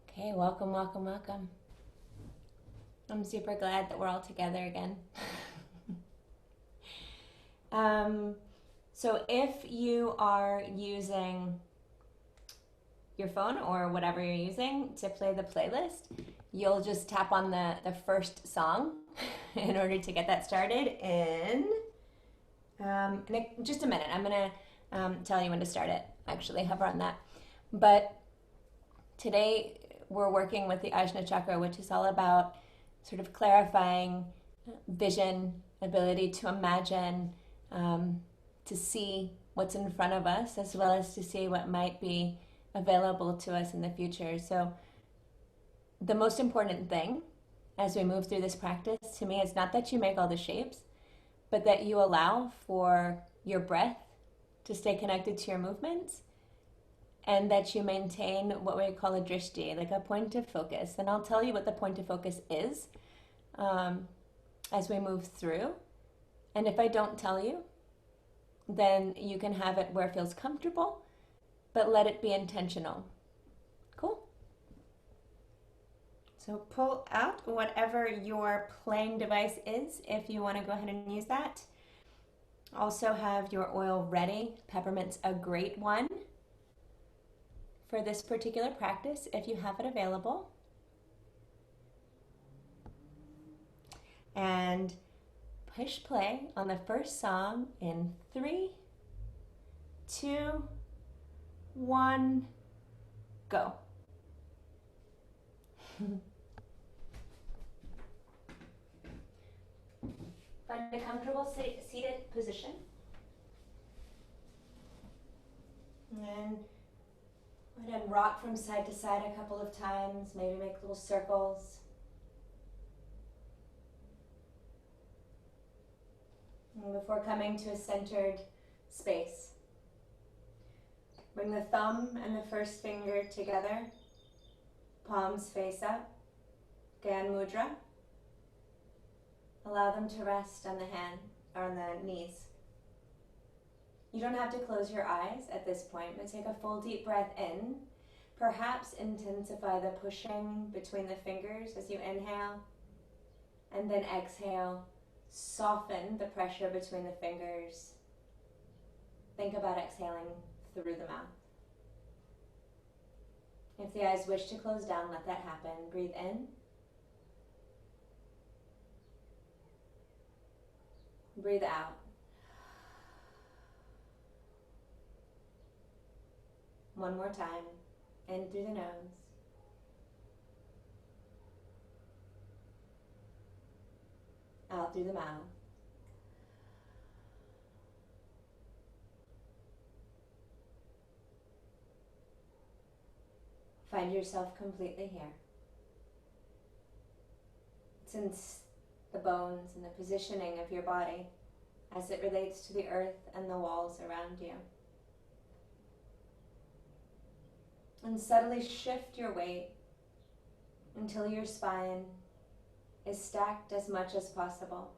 Okay, welcome, welcome, welcome. I'm super glad that we're all together again. So if you are using your phone or whatever you're using to play the playlist, you'll just tap on the first song in order to get that started in just a minute. I'm going to tell you when to start it. Actually, hover on that. But today we're working with the Ajna Chakra, which is all about sort of clarifying vision, ability to imagine, to see what's in front of us, as well as to see what might be available to us in the future. So the most important thing as we move through this practice to me is not that you make all the shapes, but that you allow for your breath to stay connected to your movements, and that you maintain what we call a drishti, like a point of focus. And I'll tell you what the point of focus is as we move through. And if I don't tell you, then you can have it where it feels comfortable, but let it be intentional. Cool? So pull out whatever your playing device is if you want to go ahead and use that. Also have your oil ready. Peppermint's a great one for this particular practice if you have it available. And push play on the first song in 3, 2, 1, go. Find a comfortable seated position. And go ahead and rock from side to side a couple of times, maybe make little circles. And before coming to a centered space, bring the thumb and the first finger together, palms face up, Gyan Mudra. Allow them to rest on the hand or on the knees. You don't have to close your eyes at this point, but take a full deep breath in. Perhaps intensify the pushing between the fingers as you inhale, and then exhale. Soften the pressure between the fingers. Think about exhaling through the mouth. If the eyes wish to close down, let that happen. Breathe in. Breathe out. One more time. In through the nose. Out through the mouth. Find yourself completely here. Sense the bones and the positioning of your body as it relates to the earth and the walls around you. And subtly shift your weight until your spine is stacked as much as possible.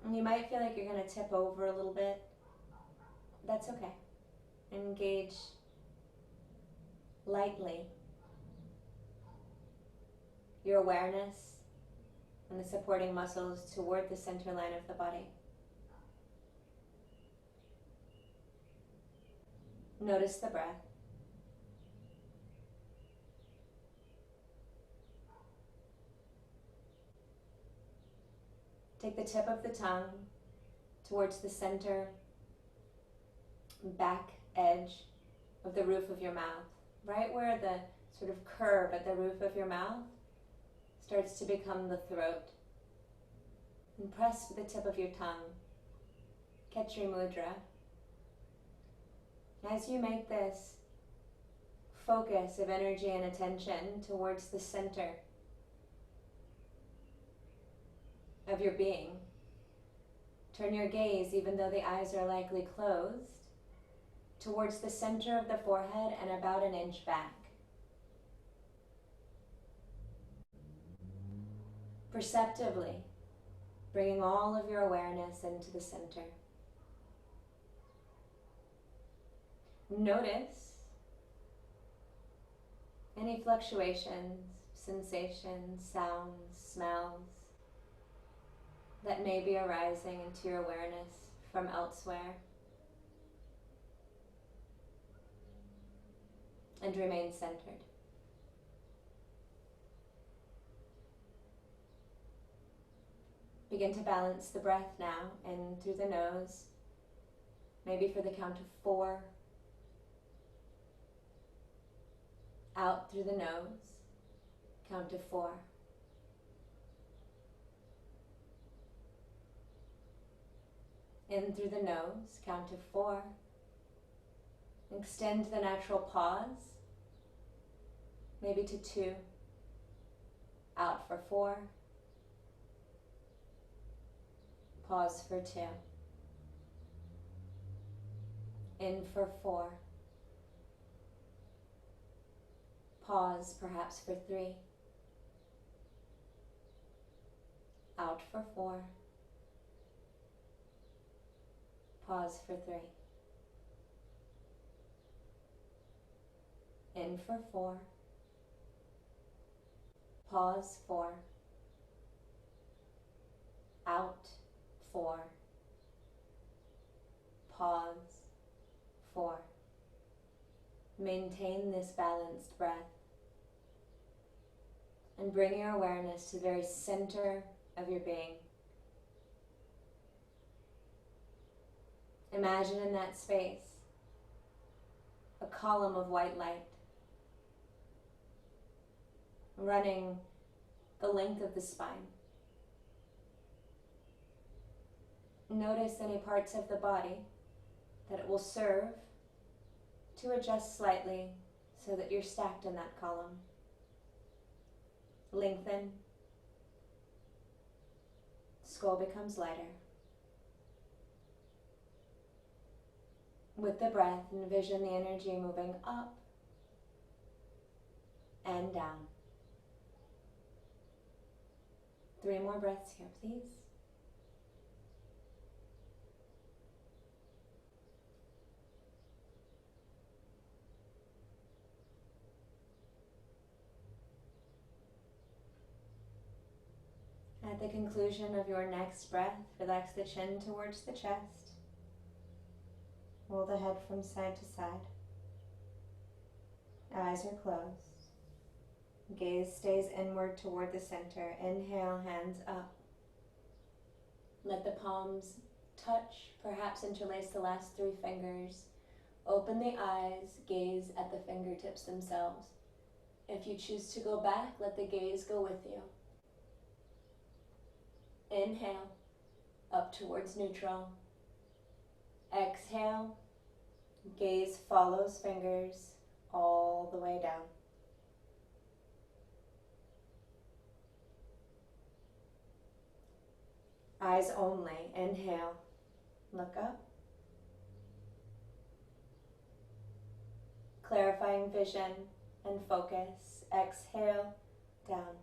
And you might feel like you're going to tip over a little bit. That's okay. Engage lightly your awareness and the supporting muscles toward the center line of the body. Notice the breath. Take the tip of the tongue towards the center back edge of the roof of your mouth, right where the sort of curve at the roof of your mouth starts to become the throat. And press the tip of your tongue. Khetri Mudra. As you make this focus of energy and attention towards the center of your being, turn your gaze, even though the eyes are likely closed, towards the center of the forehead and about an inch back. Perceptively, bringing all of your awareness into the center. Notice any fluctuations, sensations, sounds, smells that may be arising into your awareness from elsewhere. And remain centered. Begin to balance the breath now, in through the nose, maybe for the count of 4. Out through the nose, count of 4. In through the nose, count of 4. Extend the natural pause, maybe to 2. Out for 4. Pause for 2. In for 4. Pause perhaps for 3. Out for 4. Pause for 3. In for 4. Pause 4. Out 4. Pause 4. Maintain this balanced breath and bring your awareness to the very center of your being. Imagine in that space a column of white light running the length of the spine. Notice any parts of the body that it will serve to adjust slightly so that you're stacked in that column. Lengthen. Skull becomes lighter. With the breath, envision the energy moving up and down. 3 more breaths here, please. At the conclusion of your next breath, relax the chin towards the chest. Roll the head from side to side. Eyes are closed. Gaze stays inward toward the center. Inhale, hands up. Let the palms touch, perhaps interlace the last 3 fingers. Open the eyes, gaze at the fingertips themselves. If you choose to go back, let the gaze go with you. Inhale, up towards neutral. Exhale, gaze follows fingers all the way down. Eyes only. Inhale, look up. Clarifying vision and focus. Exhale, down.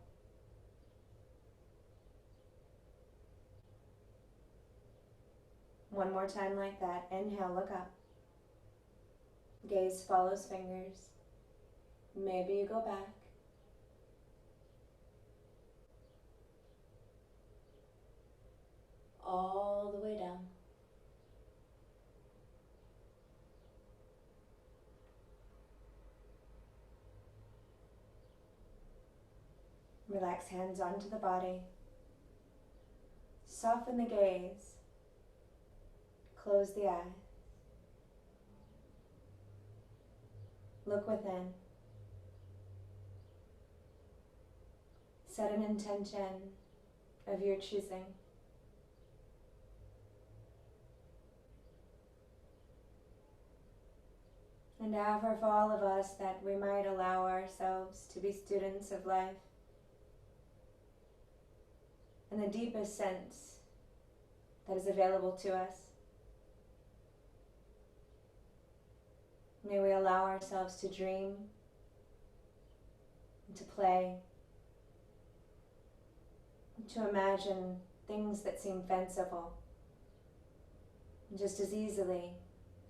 One more time like that. Inhale, look up. Gaze follows fingers. Maybe you go back. All the way down. Relax hands onto the body. Soften the gaze. Close the eye. Look within. Set an intention of your choosing. And ever for all of us that we might allow ourselves to be students of life in the deepest sense that is available to us. May we allow ourselves to dream, and to play, and to imagine things that seem fanciful, just as easily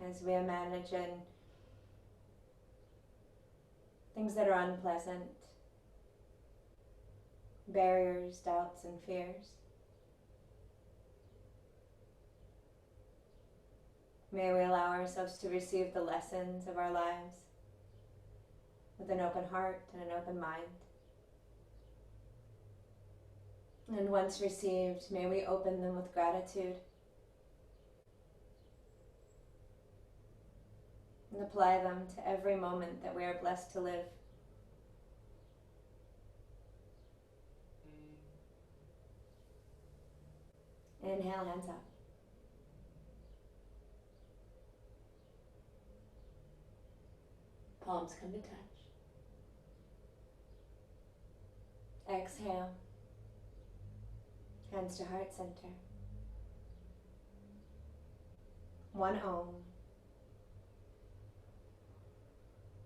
as we imagine things that are unpleasant, barriers, doubts, and fears. May we allow ourselves to receive the lessons of our lives with an open heart and an open mind. And once received, may we open them with gratitude and apply them to every moment that we are blessed to live. Inhale, hands up. Palms come to touch. Exhale. Hands to heart center. One Om.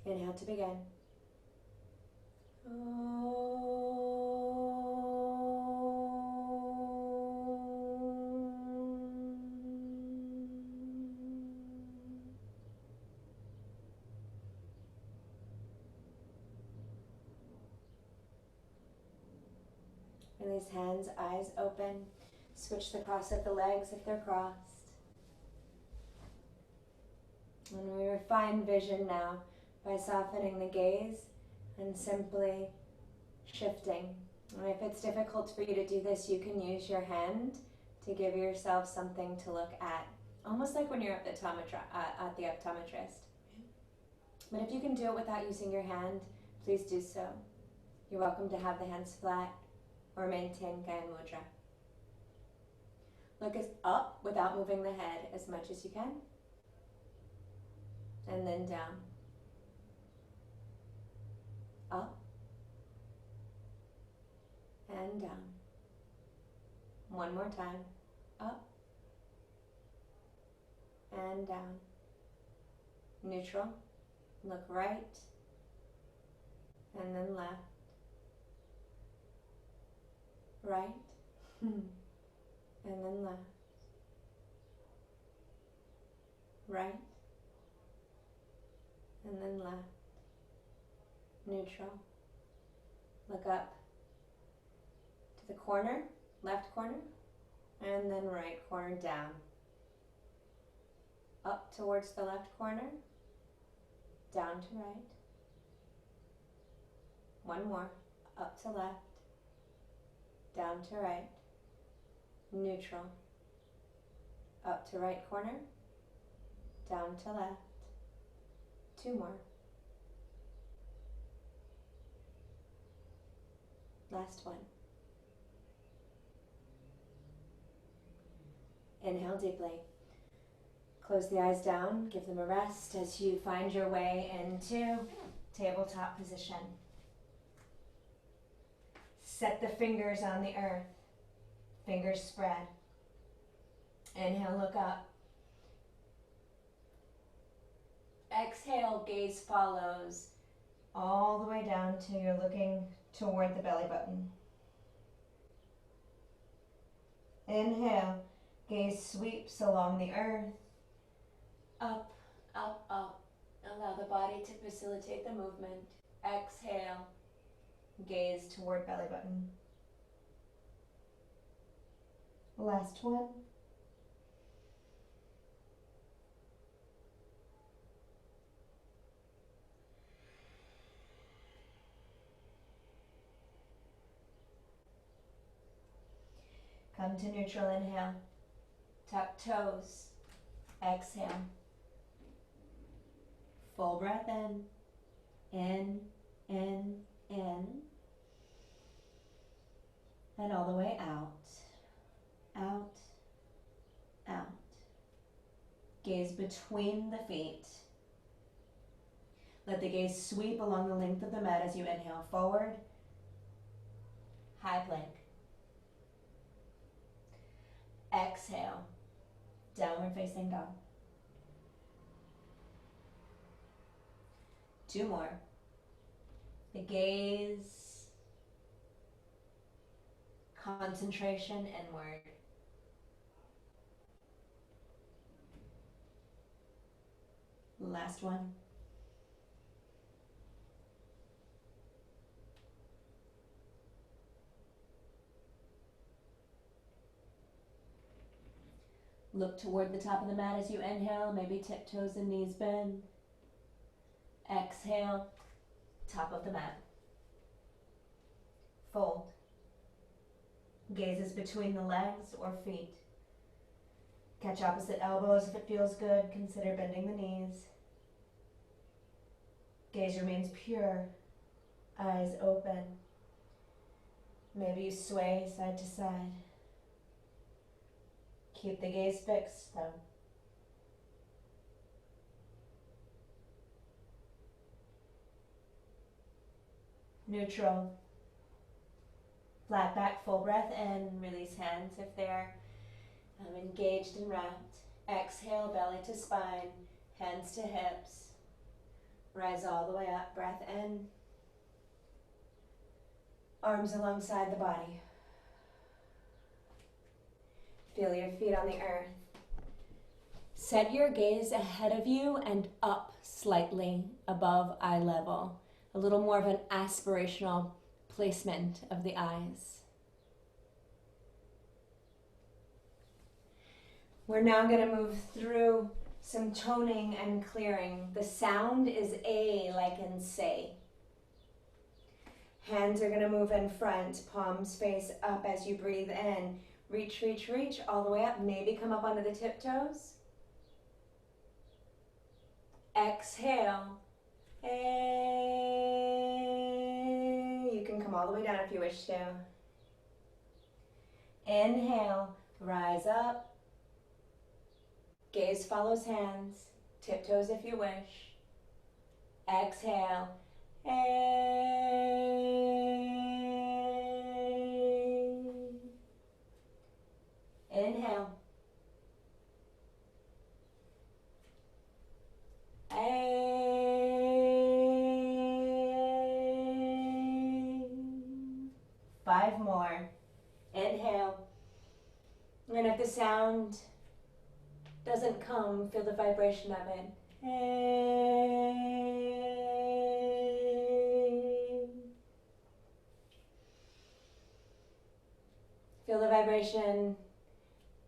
Inhale to begin. Release hands, eyes open. Switch the cross of the legs if they're crossed. And we refine vision now by softening the gaze and simply shifting. And if it's difficult for you to do this, you can use your hand to give yourself something to look at, almost like when you're at the optometrist. But if you can do it without using your hand, please do so. You're welcome to have the hands flat or maintain Gaya Mudra. Look up without moving the head as much as you can, and then down. Up and down. One more time. Up and down. Neutral. Look right and then left. Right and then left. Right and then left. Neutral. Look up to the corner, left corner, and then right corner down. Up towards the left corner, down to right. One more, up to left, down to right, neutral. Up to right corner, down to left. Two more. Last one. Inhale deeply. Close the eyes down, give them a rest as you find your way into tabletop position. Set the fingers on the earth, fingers spread. Inhale, look up. Exhale, gaze follows all the way down till you're looking toward the belly button. Inhale, gaze sweeps along the earth. Up, up, up. Allow the body to facilitate the movement. Exhale, gaze toward belly button. Last one. Come to neutral, inhale. Tuck toes. Exhale. Full breath in. In, in, in. And all the way out. Out, out. Gaze between the feet. Let the gaze sweep along the length of the mat as you inhale forward. High plank. Exhale, downward facing dog. Two more. The gaze, concentration inward. Last one. Look toward the top of the mat as you inhale, maybe tiptoes and knees bend. Exhale, top of the mat. Fold. Gazes between the legs or feet. Catch opposite elbows if it feels good. Consider bending the knees. Gaze remains pure. Eyes open. Maybe you sway side to side. Keep the gaze fixed though. Neutral. Flat back, full breath in. Release hands if they're engaged and wrapped. Exhale, belly to spine, hands to hips. Rise all the way up, breath in. Arms alongside the body. Feel your feet on the earth. Set your gaze ahead of you and up slightly above eye level. A little more of an aspirational placement of the eyes. We're now going to move through some toning and clearing. The sound is A, like in say. Hands are going to move in front, palms face up as you breathe in. Reach, reach, reach all the way up. Maybe come up onto the tiptoes. Exhale. You can come all the way down if you wish to. Inhale, rise up. Gaze follows hands. Tiptoes if you wish. Exhale. Inhale. 5 more. Inhale. And if the sound doesn't come, feel the vibration of it. Feel the vibration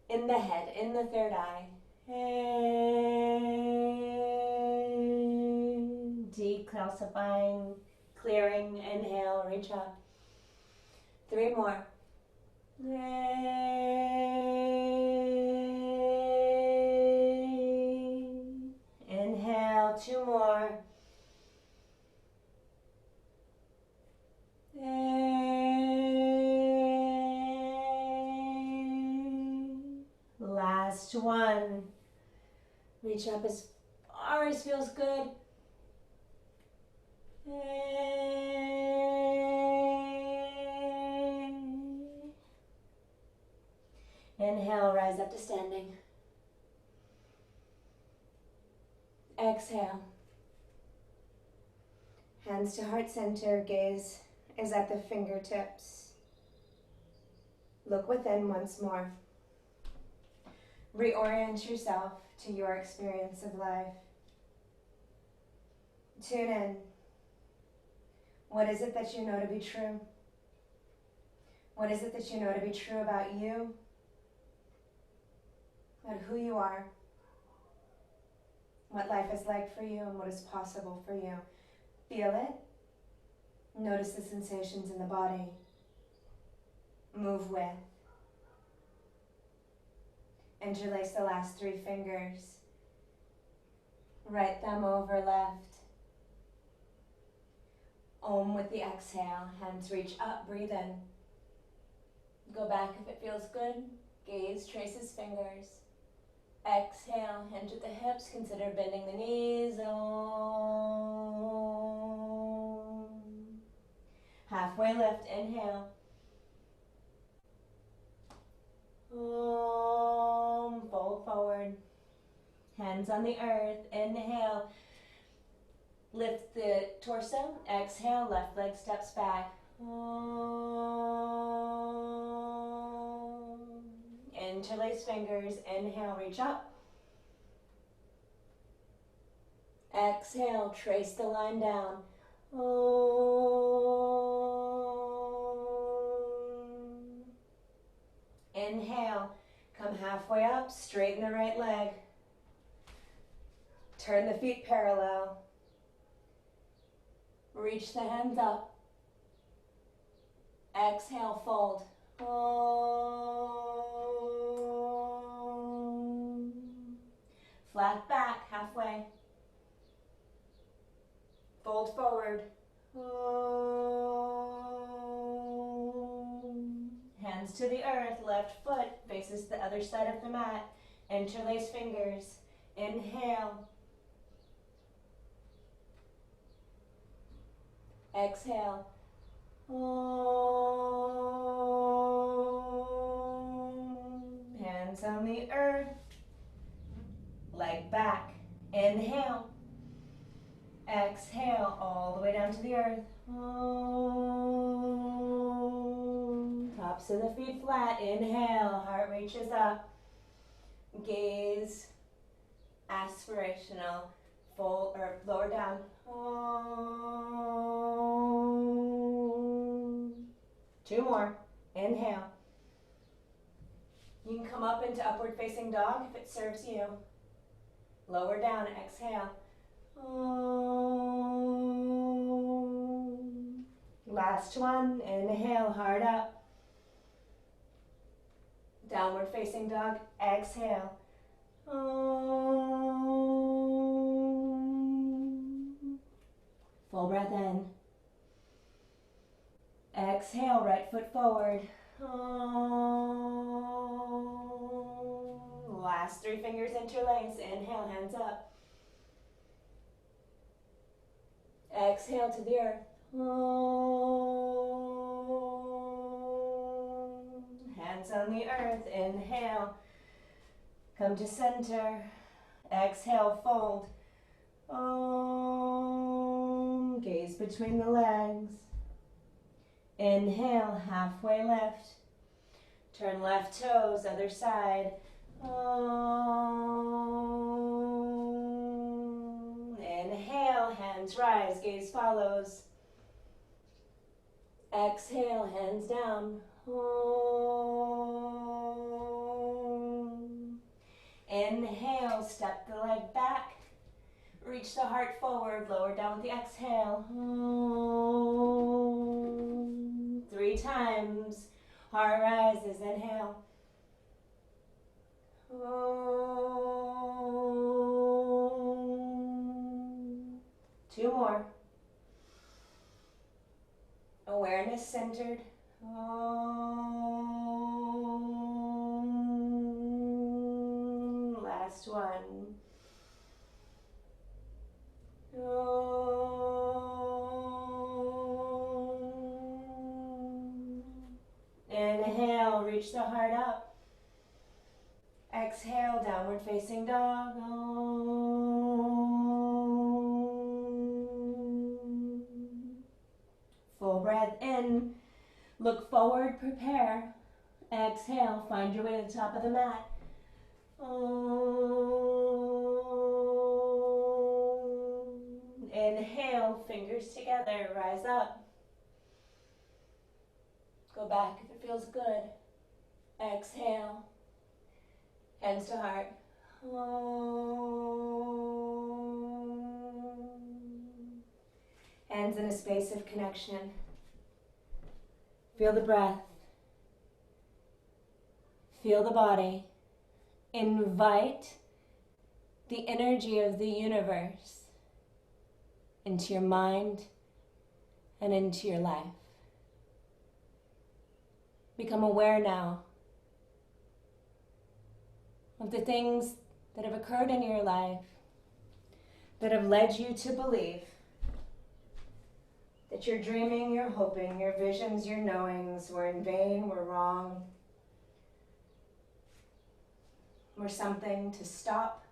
in the head, in the third eye. Decalcifying, clearing. Inhale, reach up. 3 more. Inhale, 2 more. Last one. Reach up as far as feels good. Inhale, rise up to standing. Exhale. Hands to heart center, gaze is at the fingertips. Look within once more. Reorient yourself to your experience of life. Tune in. What is it that you know to be true? What is it that you know to be true about you? About who you are? What life is like for you and what is possible for you. Feel it. Notice the sensations in the body. Move with. Interlace the last 3 fingers. Right thumb over left. Om with the exhale. Hands reach up, breathe in. Go back if it feels good. Gaze traces fingers. Exhale, hinge at the hips. Consider bending the knees. Om. Halfway lift, inhale. Om. Fold forward. Hands on the earth. Inhale. Lift the torso. Exhale, left leg steps back. Om. Interlace fingers. Inhale, reach up. Exhale, trace the line down. Om. Inhale, Come halfway up, straighten the right leg. Turn the feet parallel. Reach the hands up. Exhale, fold. Flat back, halfway. Fold forward. Hands to the earth, left foot faces the other side of the mat. Interlace fingers. Inhale. Exhale. Hands on the earth. Leg back. Inhale. Exhale all the way down to the earth. Tops of the feet flat. Inhale. Heart reaches up. Gaze. Aspirational. Fold or lower down. Two more. Inhale. You can come up into upward facing dog if it serves you. Lower down. Exhale. Last one. Inhale. Hard up. Downward facing dog. Exhale. Full breath in. Exhale, right foot forward. Last three fingers interlace. Inhale, hands up. Exhale to the earth. Hands on the earth. Inhale. Come to center. Exhale, fold. Gaze between the legs. Inhale, halfway lift. Turn left toes, other side. Inhale, hands rise, gaze follows. Exhale, hands down. Inhale, step the leg back. Reach the heart forward, lower down with the exhale. 3 times. Heart rises, inhale. 2 more. Awareness centered. Last one. Inhale, reach the heart up. Exhale, downward facing dog. Full breath in. Look forward, prepare. Exhale, find your way to the top of the mat. Inhale, fingers together, rise up. Go back if it feels good. Exhale, hands to heart. Hands in a space of connection. Feel the breath. Feel the body. Invite the energy of the universe into your mind and into your life. Become aware now of the things that have occurred in your life that have led you to believe that your dreaming, your hoping, your visions, your knowings were in vain, were wrong, were something to stop.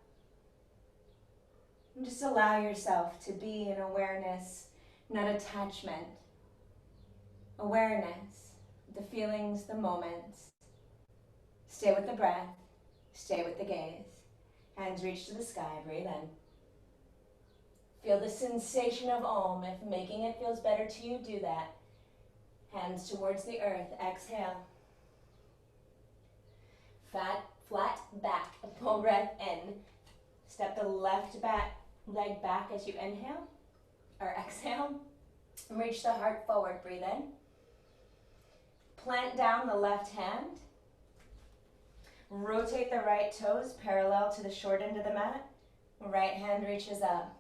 And just allow yourself to be in awareness, not attachment. Awareness, the feelings, the moments. Stay with the breath. Stay with the gaze. Hands reach to the sky. Breathe in. Feel the sensation of Om. If making it feels better to you, do that. Hands towards the earth. Exhale. Flat back, full breath in. Step the left leg back as you inhale or exhale. Reach the heart forward, breathe in. Plant down the left hand. Rotate the right toes parallel to the short end of the mat. Right hand reaches up.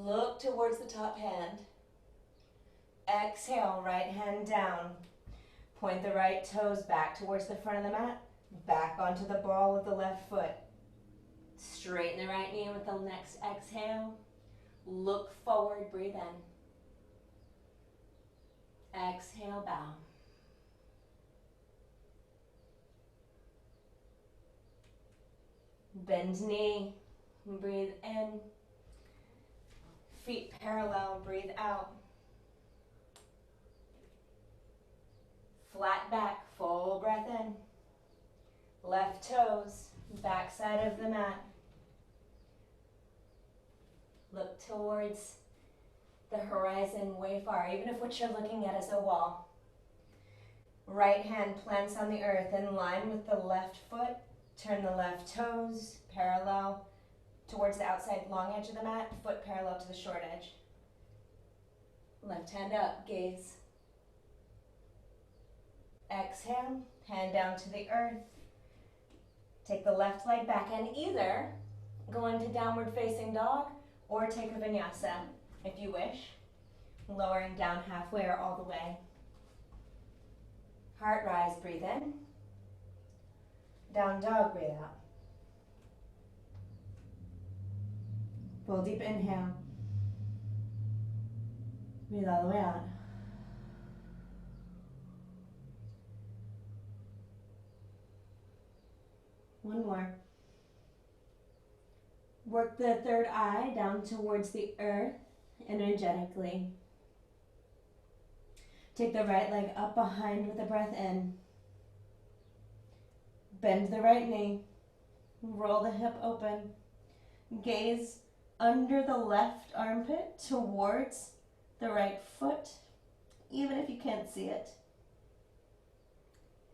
Look towards the top hand. Exhale, right hand down. Point the right toes back towards the front of the mat. Back onto the ball of the left foot. Straighten the right knee with the next exhale. Look forward, breathe in. Exhale, bow. Bend knee, breathe in. Feet parallel, breathe out. Flat back, full breath in. Left toes, back side of the mat. Look towards the horizon way far, even if what you're looking at is a wall. Right hand plants on the earth in line with the left foot. Turn the left toes parallel towards the outside long edge of the mat, foot parallel to the short edge. Left hand up, gaze. Exhale, hand down to the earth. Take the left leg back and either go into downward facing dog or take a vinyasa if you wish, lowering down halfway or all the way. Heart rise, breathe in. Down dog, breathe out. Full deep inhale. Breathe all the way out. One more. Work the third eye down towards the earth energetically. Take the right leg up behind with a breath in. Bend the right knee. Roll the hip open. Gaze under the left armpit towards the right foot, even if you can't see it.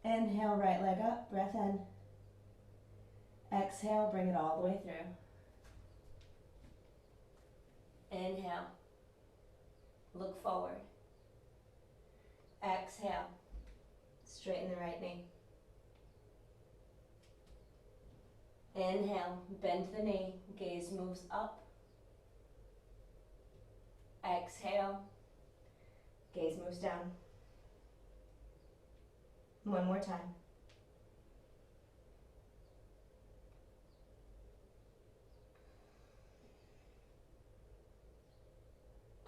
Inhale, right leg up, breath in. Exhale, bring it all the way through. Inhale, look forward. Exhale, straighten the right knee. Inhale, bend the knee, gaze moves up. Exhale, gaze moves down. One more time.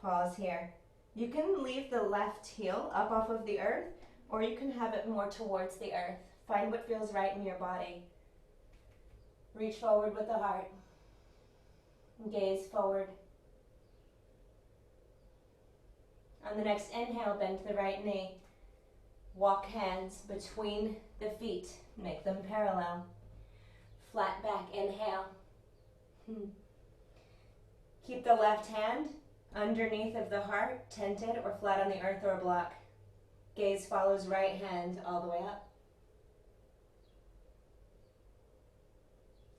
Pause here. You can leave the left heel up off of the earth, or you can have it more towards the earth. Find what feels right in your body. Reach forward with the heart. Gaze forward. On the next inhale, bend the right knee. Walk hands between the feet. Make them parallel. Flat back, inhale. Keep the left hand underneath of the heart, tented or flat on the earth or a block. Gaze follows right hand all the way up.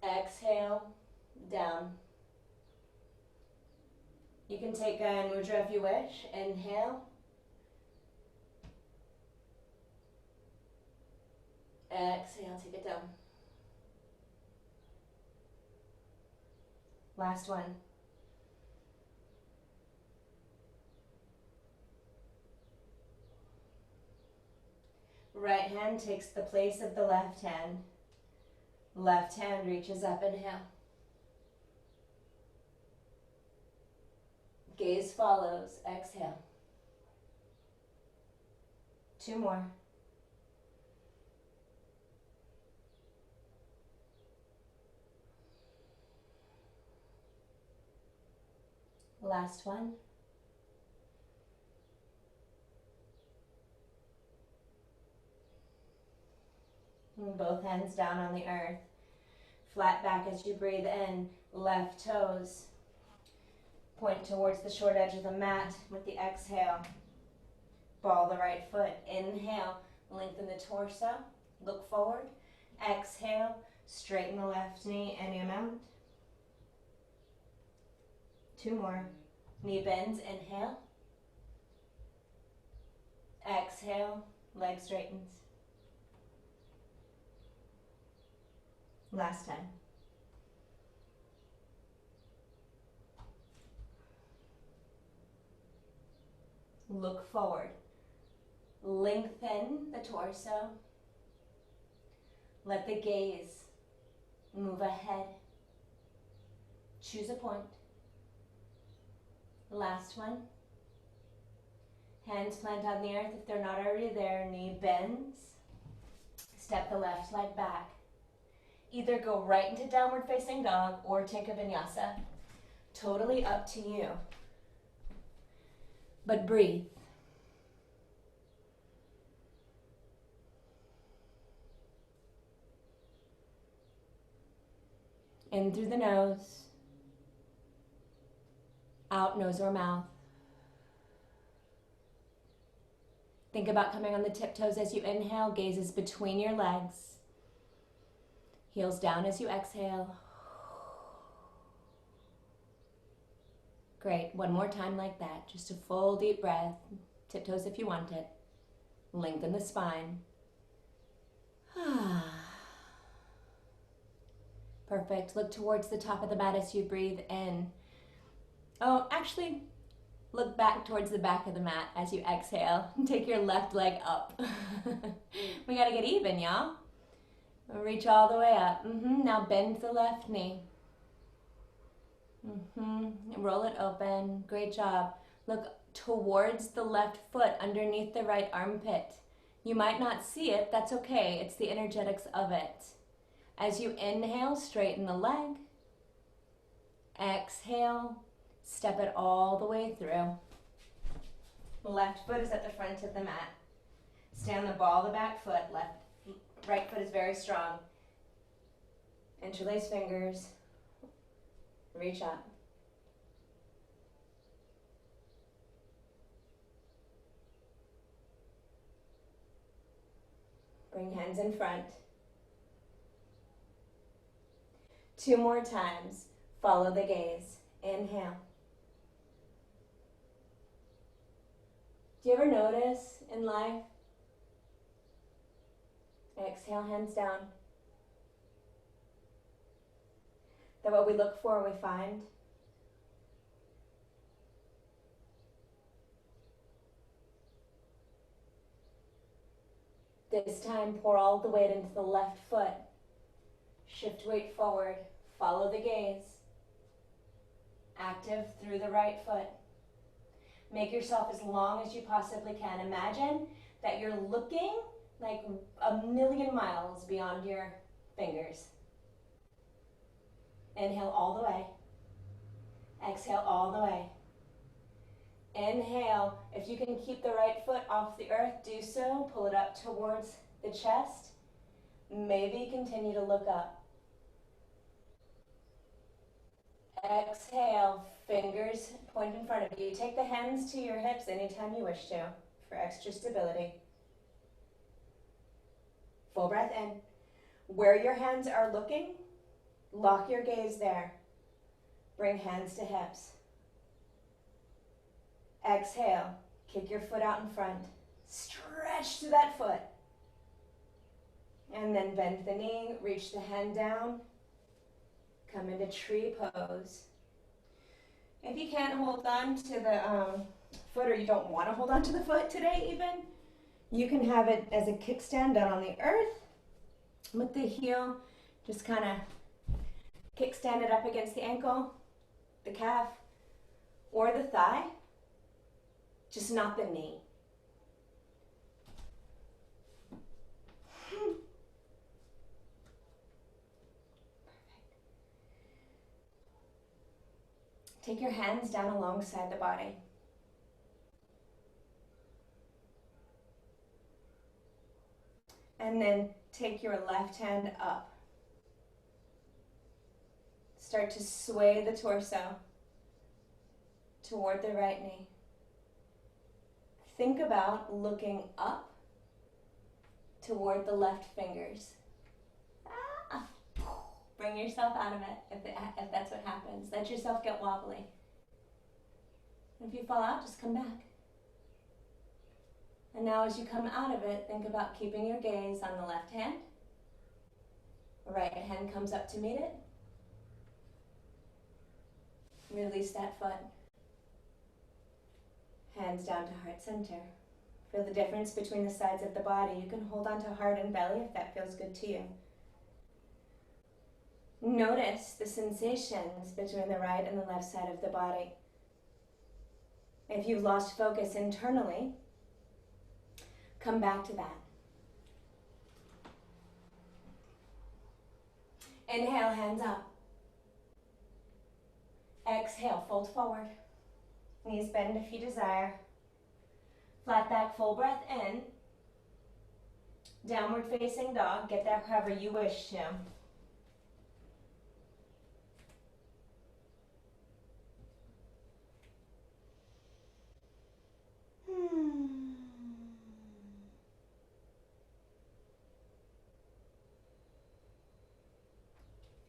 Exhale, down. You can take a mudra if you wish. Inhale. Exhale, take it down. Last one. Right hand takes the place of the left hand. Left hand reaches up, inhale. Gaze follows, exhale. Two more. Last one. Both hands down on the earth. Flat back as you breathe in. Left toes point towards the short edge of the mat with the exhale. Ball the right foot. Inhale, lengthen the torso. Look forward. Exhale, straighten the left knee, any amount. 2 more. Knee bends, inhale. Exhale, leg straightens. Last time. Look forward. Lengthen the torso. Let the gaze move ahead. Choose a point. Last one. Hands plant on the earth if they're not already there. Knee bends. Step the left leg back. Either go right into downward facing dog or take a vinyasa. Totally up to you. But breathe. In through the nose. Out nose or mouth. Think about coming on the tiptoes as you inhale. Gaze is between your legs. Heels down as you exhale. Great. One more time like that. Just a full deep breath. Tiptoes if you want it. Lengthen the spine. Perfect. Look towards the top of the mat as you breathe in. Oh, actually, look back towards the back of the mat as you exhale. Take your left leg up. We gotta get even, y'all. Reach all the way up. Now bend the left knee. Roll it open. Great job. Look towards the left foot underneath the right armpit. You might not see it. That's okay. It's the energetics of it. As you inhale, straighten the leg. Exhale, step it all the way through. Left foot is at the front of the mat. Stay on the ball of the back foot. Right foot is very strong. Interlace fingers. Reach up. Bring hands in front. 2 more times. Follow the gaze. Inhale. Do you ever notice in life? Exhale, hands down. That what we look for, we find. This time, pour all the weight into the left foot. Shift weight forward. Follow the gaze. Active through the right foot. Make yourself as long as you possibly can. Imagine that you're looking like a million miles beyond your fingers. Inhale all the way. Exhale all the way. Inhale. If you can keep the right foot off the earth, do so. Pull it up towards the chest. Maybe continue to look up. Exhale, fingers point in front of you. Take the hands to your hips anytime you wish to for extra stability. Full breath in. Where your hands are looking, lock your gaze there. Bring hands to hips. Exhale, kick your foot out in front. Stretch to that foot. And then bend the knee, reach the hand down. Come into tree pose. If you can't hold on to the foot, or you don't want to hold on to the foot today even, you can have it as a kickstand down on the earth with the heel. Just kind of kickstand it up against the ankle, the calf, or the thigh, just not the knee. Take your hands down alongside the body. And then take your left hand up. Start to sway the torso toward the right knee. Think about looking up toward the left fingers. Bring yourself out of it if that's what happens. Let yourself get wobbly. If you fall out, just come back. And now as you come out of it, think about keeping your gaze on the left hand. Right hand comes up to meet it. Release that foot. Hands down to heart center. Feel the difference between the sides of the body. You can hold on to heart and belly if that feels good to you. Notice the sensations between the right and the left side of the body. If you've lost focus internally, come back to that. Inhale, hands up. Exhale, fold forward. Knees bend if you desire. Flat back, full breath in. Downward facing dog. Get there however you wish to.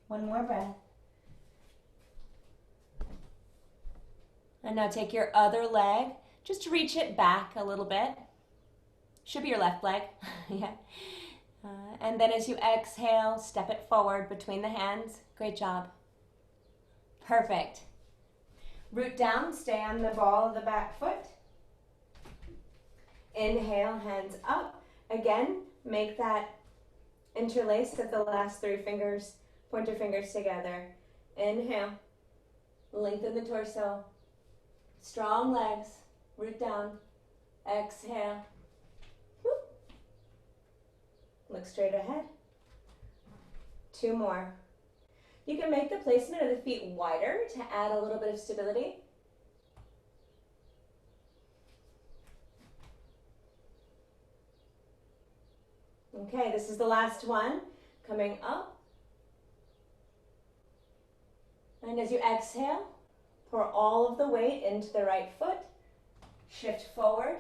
One more breath. And now take your other leg, just reach it back a little bit. Should be your left leg. Yeah. And then as you exhale, step it forward between the hands. Great job. Perfect. Root down, stay on the ball of the back foot. Inhale, hands up. Again, make that interlace of the last three fingers, pointer fingers together. Inhale, lengthen the torso. Strong legs, root down. Exhale. Whoop. Look straight ahead. Two more. You can make the placement of the feet wider to add a little bit of stability. Okay, this is the last one. Coming up. And as you exhale, pour all of the weight into the right foot. Shift forward.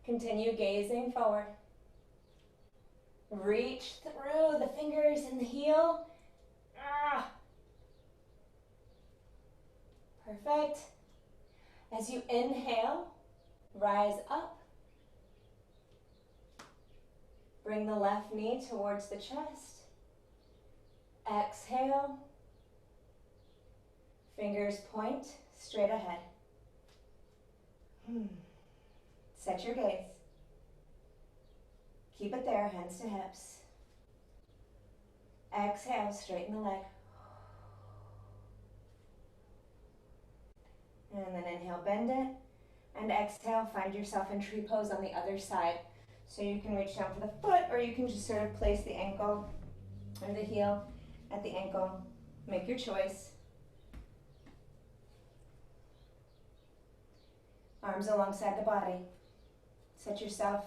Continue gazing forward. Reach through the fingers and the heel. Perfect. As you inhale, rise up. Bring the left knee towards the chest. Exhale. Fingers point straight ahead. Set your gaze. Keep it there, hands to hips. Exhale, straighten the leg. And then inhale, bend it. And exhale, find yourself in tree pose on the other side. So you can reach down for the foot, or you can just sort of place the ankle or the heel at the ankle. Make your choice. Arms alongside the body. Set yourself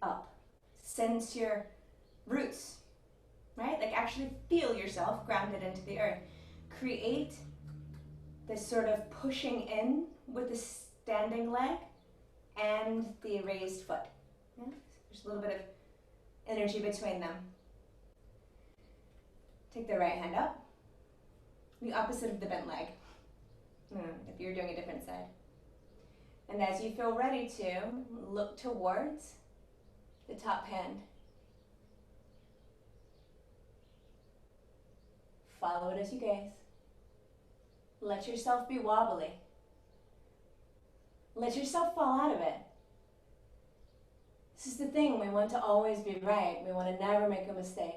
up. Sense your roots, right? Like actually feel yourself grounded into the earth. Create this sort of pushing in with the standing leg and the raised foot. Yeah? There's a little bit of energy between them. Take the right hand up. The opposite of the bent leg, if you're doing a different side. And as you feel ready to, look towards the top hand. Follow it as you gaze. Let yourself be wobbly. Let yourself fall out of it. This is the thing, we want to always be right. We want to never make a mistake.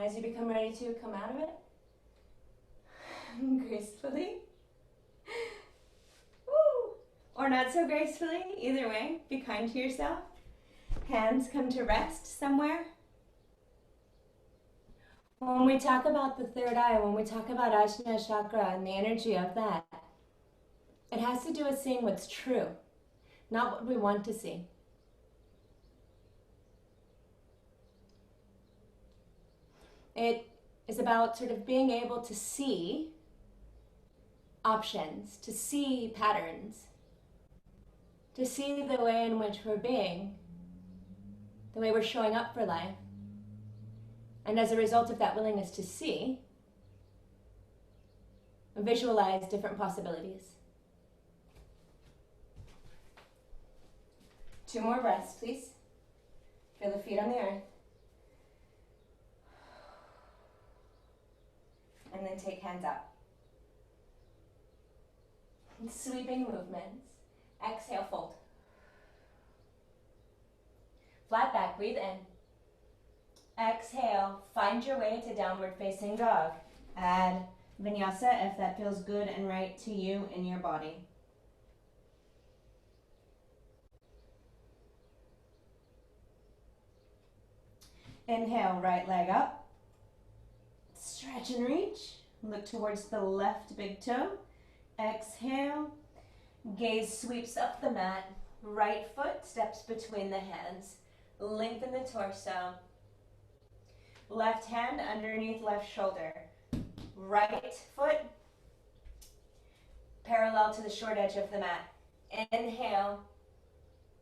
As you become ready to come out of it, gracefully, woo, or not so gracefully, either way, be kind to yourself. Hands come to rest somewhere. When we talk about the third eye, when we talk about Ajna Chakra and the energy of that, it has to do with seeing what's true, not what we want to see. It is about sort of being able to see options, to see patterns, to see the way in which we're being, the way we're showing up for life. And as a result of that willingness to see, visualize different possibilities. 2 more breaths, please. Feel the feet on the earth. And then take hands up. Sweeping movements. Exhale, fold. Flat back, breathe in. Exhale, find your way to downward facing dog. Add vinyasa if that feels good and right to you in your body. Inhale, right leg up. Stretch and reach. Look towards the left big toe. Exhale. Gaze sweeps up the mat. Right foot steps between the hands. Lengthen the torso. Left hand underneath left shoulder. Right foot parallel to the short edge of the mat. Inhale.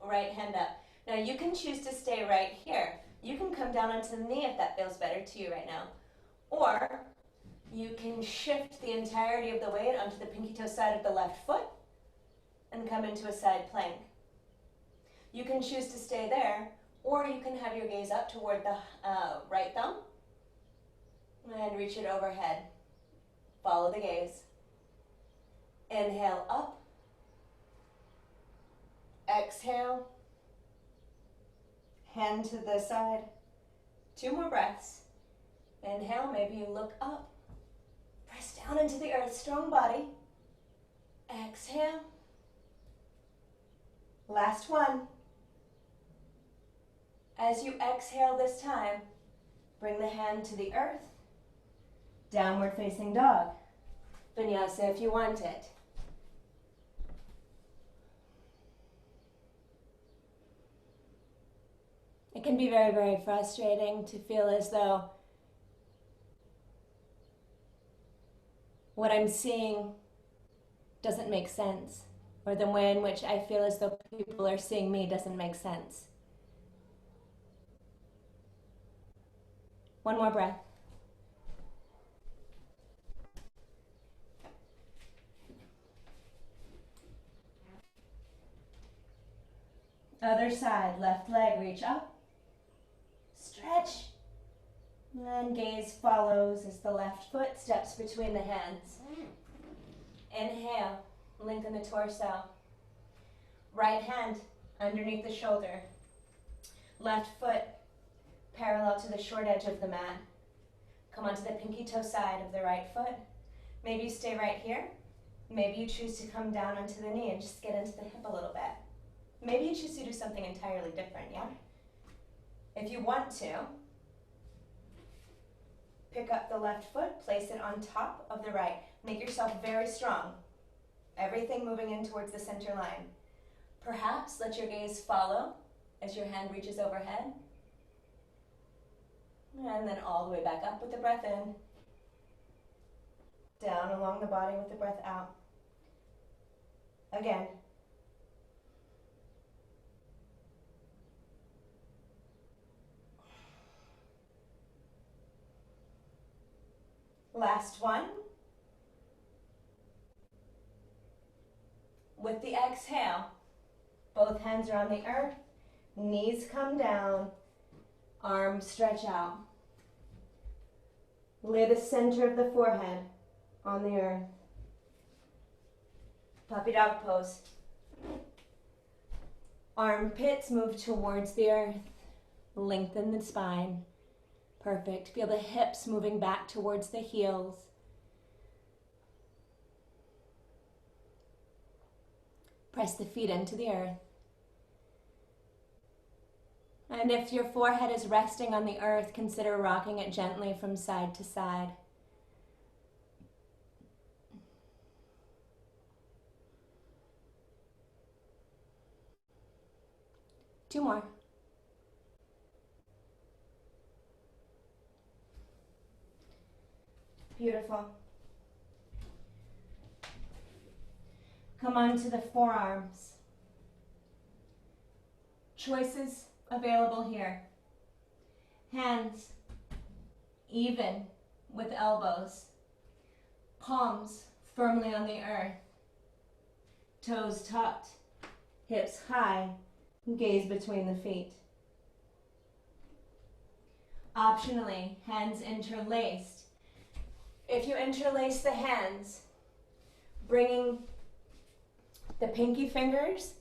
Right hand up. Now you can choose to stay right here. You can come down onto the knee if that feels better to you right now. Or you can shift the entirety of the weight onto the pinky toe side of the left foot and come into a side plank. You can choose to stay there, or you can have your gaze up toward the right thumb and reach it overhead. Follow the gaze. Inhale up. Exhale. Hand to the side. 2 more breaths. Inhale, maybe you look up. Press down into the earth, strong body. Exhale. Last one. As you exhale this time, bring the hand to the earth. Downward facing dog. Vinyasa if you want it. It can be very, very frustrating to feel as though what I'm seeing doesn't make sense, or the way in which I feel as though people are seeing me doesn't make sense. 1 more breath. Other side, left leg, reach up. Stretch. And gaze follows as the left foot steps between the hands. Inhale, lengthen the torso. Right hand underneath the shoulder. Left foot parallel to the short edge of the mat. Come onto the pinky toe side of the right foot. Maybe you stay right here. Maybe you choose to come down onto the knee and just get into the hip a little bit. Maybe you choose to do something entirely different, yeah? If you want to, pick up the left foot, place it on top of the right. Make yourself very strong. Everything moving in towards the center line. Perhaps let your gaze follow as your hand reaches overhead. And then all the way back up with the breath in. Down along the body with the breath out. Again. Last one. With the exhale, both hands are on the earth, knees come down, arms stretch out. Lay the center of the forehead on the earth. Puppy dog pose. Armpits move towards the earth. Lengthen the spine. Perfect. Feel the hips moving back towards the heels. Press the feet into the earth. And if your forehead is resting on the earth, consider rocking it gently from side to side. Two more. Beautiful. Come on to the forearms. Choices available here. Hands even with elbows. Palms firmly on the earth. Toes tucked. Hips high. Gaze between the feet. Optionally, hands interlaced. If you interlace the hands, bringing the pinky fingers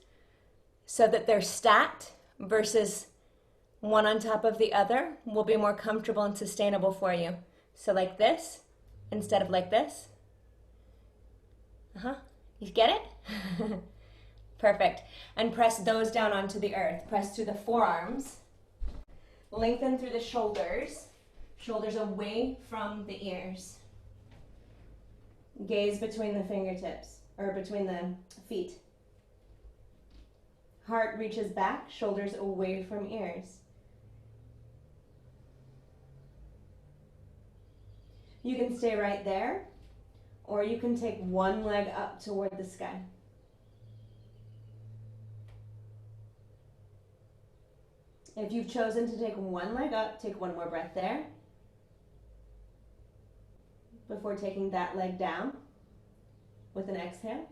so that they're stacked versus one on top of the other will be more comfortable and sustainable for you. So like this instead of like this. You get it? Perfect. And press those down onto the earth. Press through the forearms. Lengthen through the shoulders. Shoulders away from the ears. Gaze between the fingertips, or between the feet. Heart reaches back, shoulders away from ears. You can stay right there, or you can take one leg up toward the sky. If you've chosen to take one leg up, take one more breath there before taking that leg down with an exhale.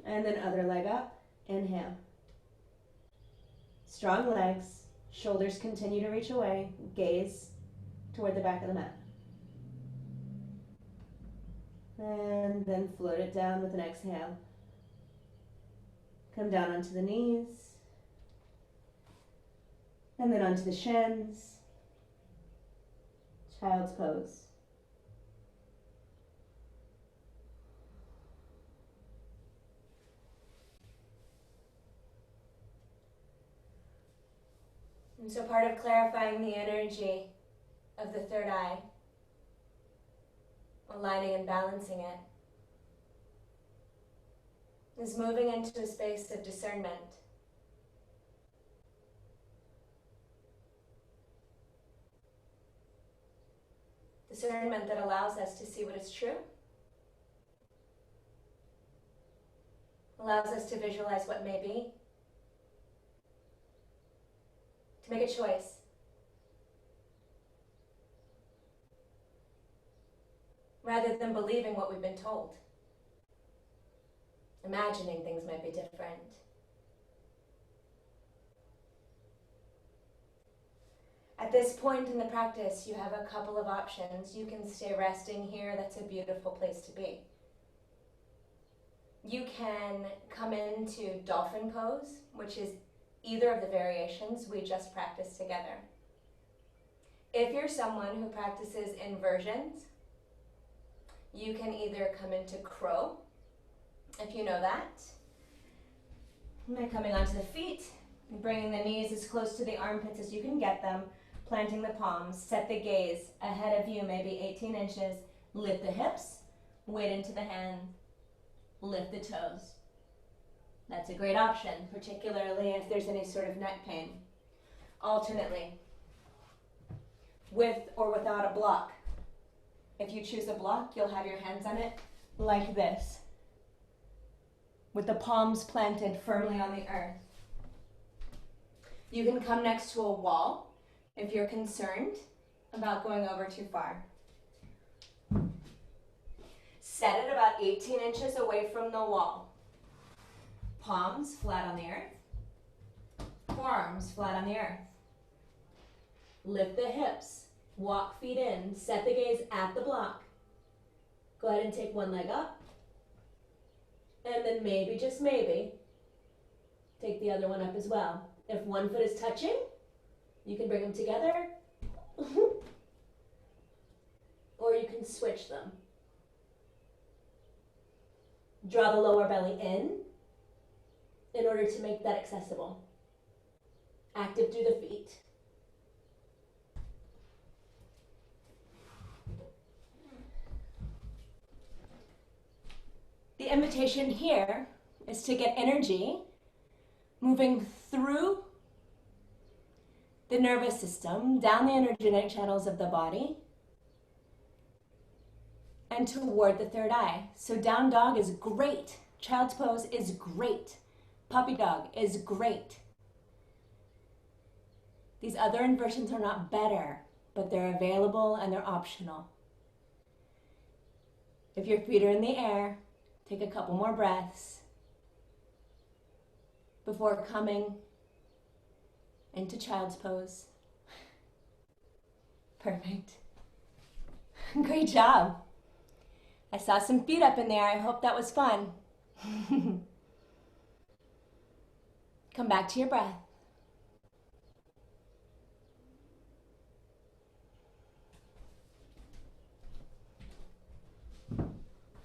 And then other leg up, inhale. Strong legs, shoulders continue to reach away, gaze toward the back of the mat. And then float it down with an exhale. Come down onto the knees. And then onto the shins. Child's pose. And so part of clarifying the energy of the third eye, aligning and balancing it, is moving into a space of discernment. Discernment that allows us to see what is true, allows us to visualize what may be, to make a choice. Rather than believing what we've been told, imagining things might be different. At this point in the practice, you have a couple of options. You can stay resting here. That's a beautiful place to be. You can come into dolphin pose, which is either of the variations we just practiced together. If you're someone who practices inversions, you can either come into crow, if you know that. And then coming onto the feet, bringing the knees as close to the armpits as you can get them, planting the palms, set the gaze ahead of you, maybe 18 inches, lift the hips, weight into the hand, lift the toes. That's a great option, particularly if there's any sort of neck pain. Alternately, with or without a block. If you choose a block, you'll have your hands on it like this, with the palms planted firmly on the earth. You can come next to a wall if you're concerned about going over too far. Set it about 18 inches away from the wall. Palms flat on the earth. Forearms flat on the earth. Lift the hips. Walk feet in. Set the gaze at the block. Go ahead and take one leg up. And then maybe, just maybe, take the other one up as well. If one foot is touching, you can bring them together. Or you can switch them. Draw the lower belly in order to make that accessible. Active through the feet. The invitation here is to get energy moving through the nervous system, down the energetic channels of the body, and toward the third eye. So down dog is great. Child's pose is great. Puppy dog is great. These other inversions are not better, but they're available and they're optional. If your feet are in the air, take a couple more breaths before coming into child's pose. Perfect. Great job. I saw some feet up in there. I hope that was fun. Come back to your breath.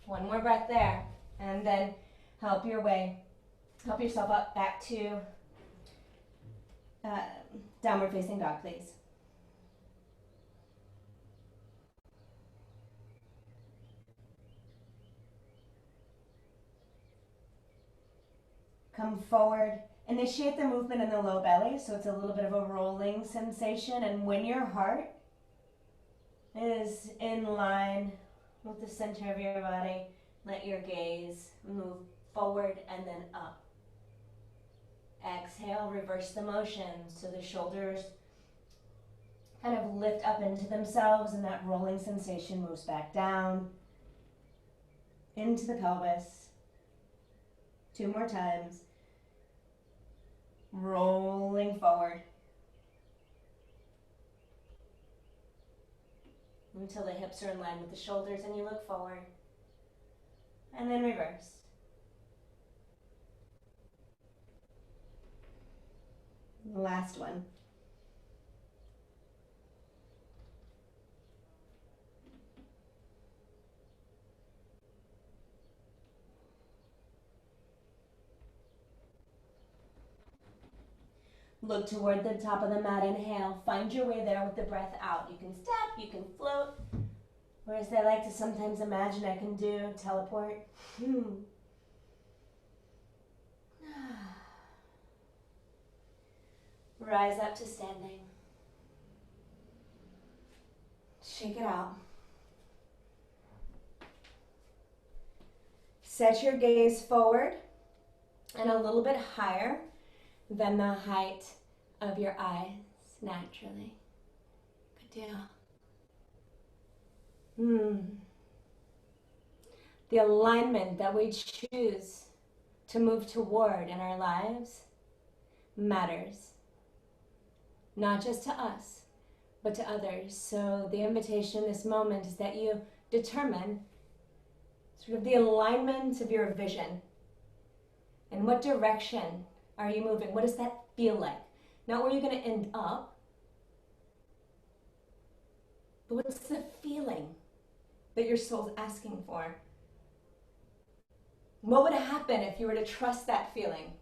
One more breath there, and then help yourself up back to downward facing dog, please. Come forward. Initiate the movement in the low belly, so it's a little bit of a rolling sensation, and when your heart is in line with the center of your body, let your gaze move forward and then up. Exhale, reverse the motion, so the shoulders kind of lift up into themselves and that rolling sensation moves back down into the pelvis. 2 more times. Rolling forward until the hips are in line with the shoulders and you look forward. And then reverse. Last one. Look toward the top of the mat, inhale. Find your way there with the breath out. You can step, you can float, or as I like to sometimes imagine I can do, teleport. Rise up to standing. Shake it out. Set your gaze forward and a little bit higher than the height of your eyes naturally. Good deal. The alignment that we choose to move toward in our lives matters. Not just to us, but to others. So the invitation this moment is that you determine sort of the alignment of your vision. And what direction are you moving? What does that feel like? Not where you're going to end up, but what's the feeling that your soul's asking for? What would happen if you were to trust that feeling?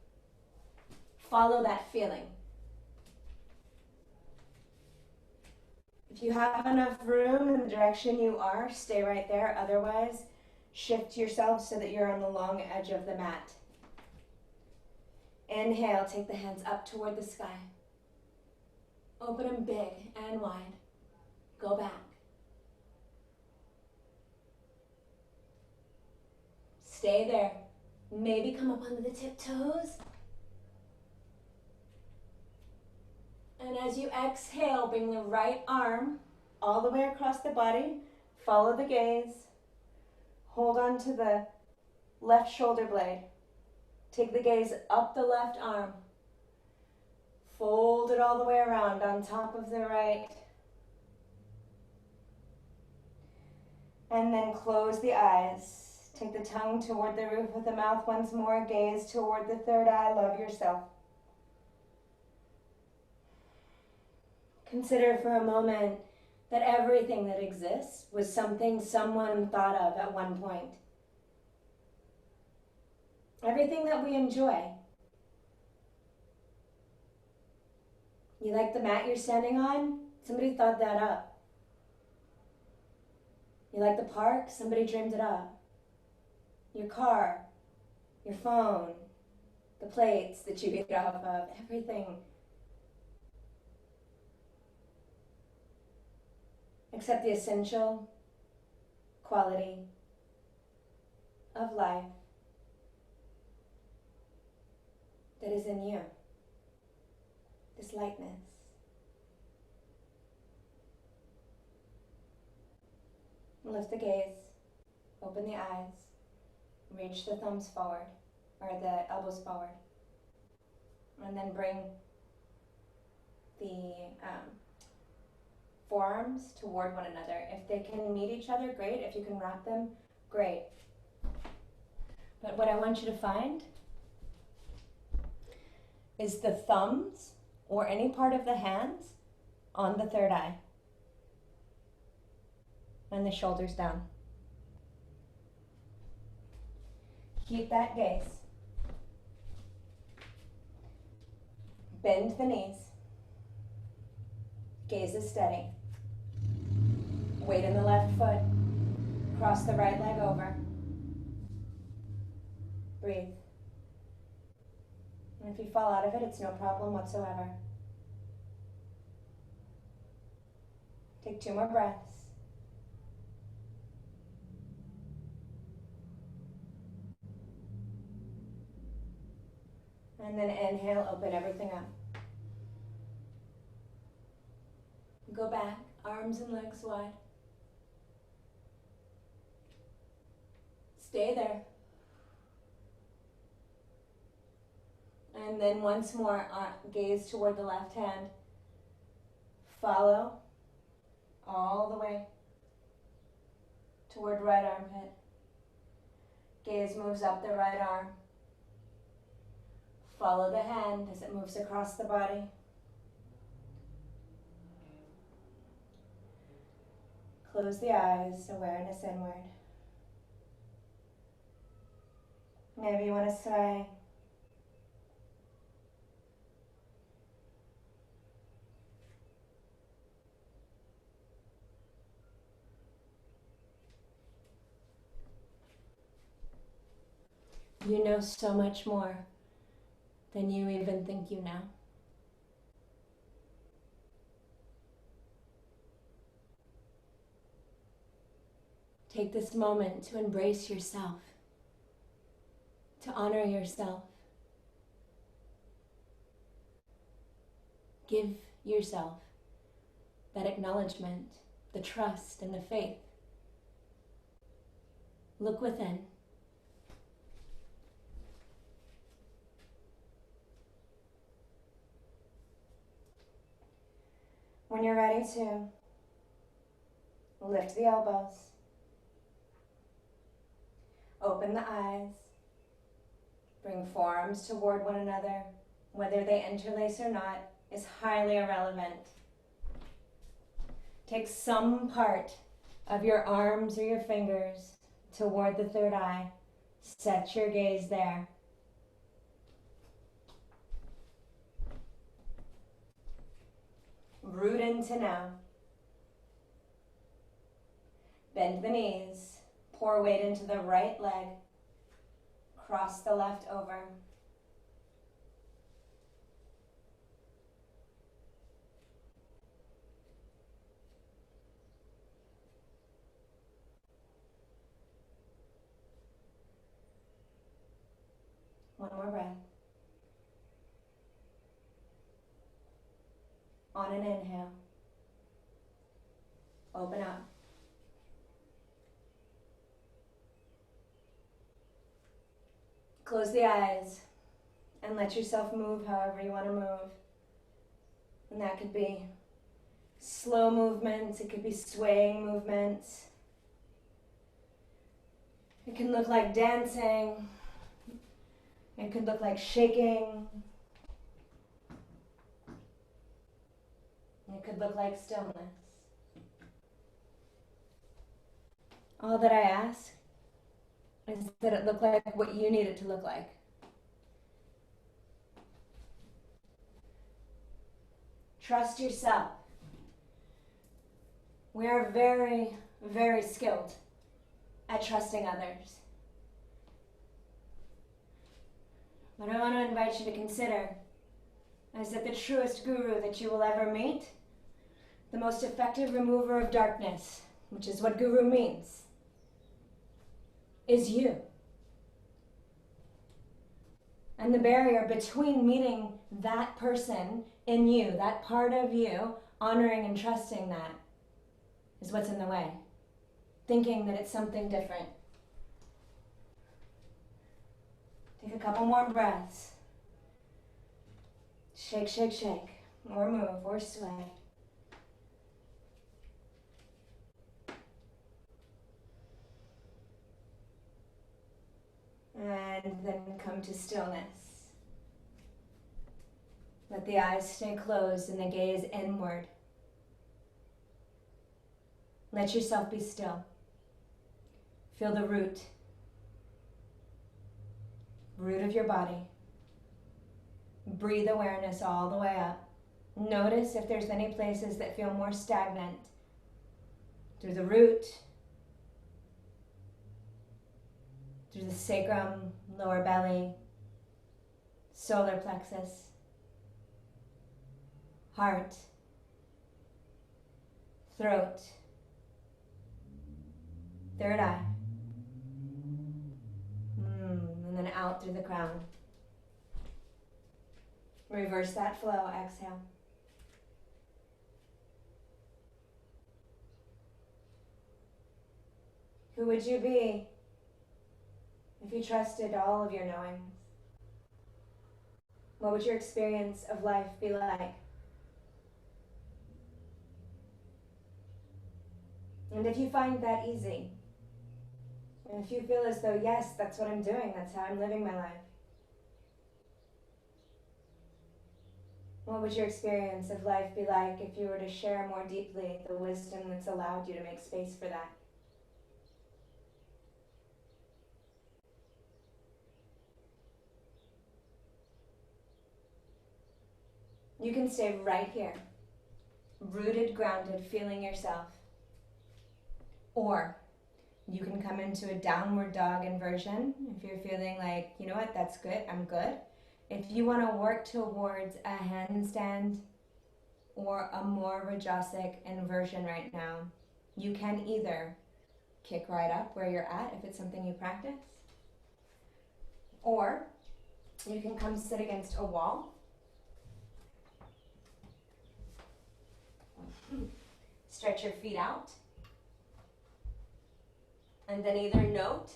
Follow that feeling. If you have enough room in the direction you are, stay right there. Otherwise, shift yourself so that you're on the long edge of the mat. Inhale, take the hands up toward the sky. Open them big and wide. Go back. Stay there. Maybe come up onto the tiptoes. And as you exhale, bring the right arm all the way across the body. Follow the gaze. Hold on to the left shoulder blade. Take the gaze up the left arm. Fold it all the way around on top of the right. And then close the eyes. Take the tongue toward the roof of the mouth once more. Gaze toward the third eye. Love yourself. Consider for a moment that everything that exists was something someone thought of at one point. Everything that we enjoy. You like the mat you're standing on? Somebody thought that up. You like the park? Somebody dreamed it up. Your car, your phone, the plates that you eat off of, everything. Except the essential quality of life that is in you. This lightness, Lift the gaze, open the eyes, reach the thumbs forward, or the elbows forward, and then bring the forearms toward one another. If they can meet each other, great. If you can wrap them, great. But what I want you to find is the thumbs or any part of the hands on the third eye and the shoulders down. Keep that gaze. Bend the knees. Gaze is steady. Weight in the left foot. Cross the right leg over. Breathe. And if you fall out of it, it's no problem whatsoever. Take 2 more breaths. And then inhale, open everything up. Go back, arms and legs wide. Stay there. And then once more, gaze toward the left hand. Follow all the way toward right armpit. Gaze moves up the right arm. Follow the hand as it moves across the body. Close the eyes, awareness inward. Maybe you want to say, you know so much more than you even think you know. Take this moment to embrace yourself, to honor yourself. Give yourself that acknowledgement, the trust and the faith. Look within. When you're ready to, lift the elbows, open the eyes, bring forearms toward one another. Whether they interlace or not is highly irrelevant. Take some part of your arms or your fingers toward the third eye. Set your gaze there. Root into now. Bend the knees. Pour weight into the right leg. Cross the left over. One more breath. On an inhale, open up. Close the eyes and let yourself move however you want to move. And that could be slow movements, it could be swaying movements. It can look like dancing. It could look like shaking. It could look like stillness. All that I ask is that it look like what you need it to look like. Trust yourself. We are very, very skilled at trusting others. What I want to invite you to consider is that the truest guru that you will ever meet, the most effective remover of darkness, which is what guru means, is you. And the barrier between meeting that person in you, that part of you, honoring and trusting that, is what's in the way. thinking that it's something different. Take a couple more breaths. Shake, shake, shake, or move, or sway. And then come to stillness. Let the eyes stay closed and the gaze inward. Let yourself be still. Feel the root of your body. Breathe awareness all the way up. Notice if there's any places that feel more stagnant. Through the root, through the sacrum, lower belly, solar plexus, heart, throat, third eye, and then out through the crown. Reverse that flow, exhale. Who would you be if you trusted all of your knowings? What would your experience of life be like? And if you find that easy, and if you feel as though, yes, that's what I'm doing, that's how I'm living my life, what would your experience of life be like if you were to share more deeply the wisdom that's allowed you to make space for that? You can stay right here, rooted, grounded, feeling yourself. Or you can come into a downward dog inversion if you're feeling like, you know what, that's good, I'm good. If you want to work towards a handstand or a more Rajasic inversion right now, you can either kick right up where you're at if it's something you practice, or you can come sit against a wall. Stretch your feet out. And then either note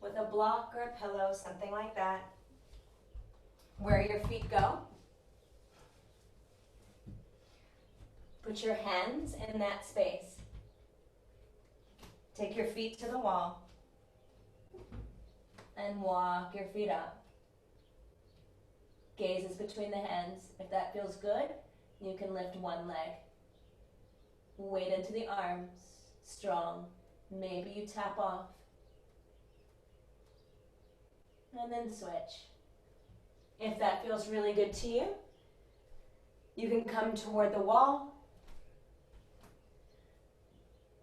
with a block or a pillow, something like that, where your feet go. Put your hands in that space. Take your feet to the wall and walk your feet up. Gaze is between the hands. If that feels good, you can lift one leg. Weight into the arms, strong. Maybe you tap off. And then switch. If that feels really good to you, you can come toward the wall,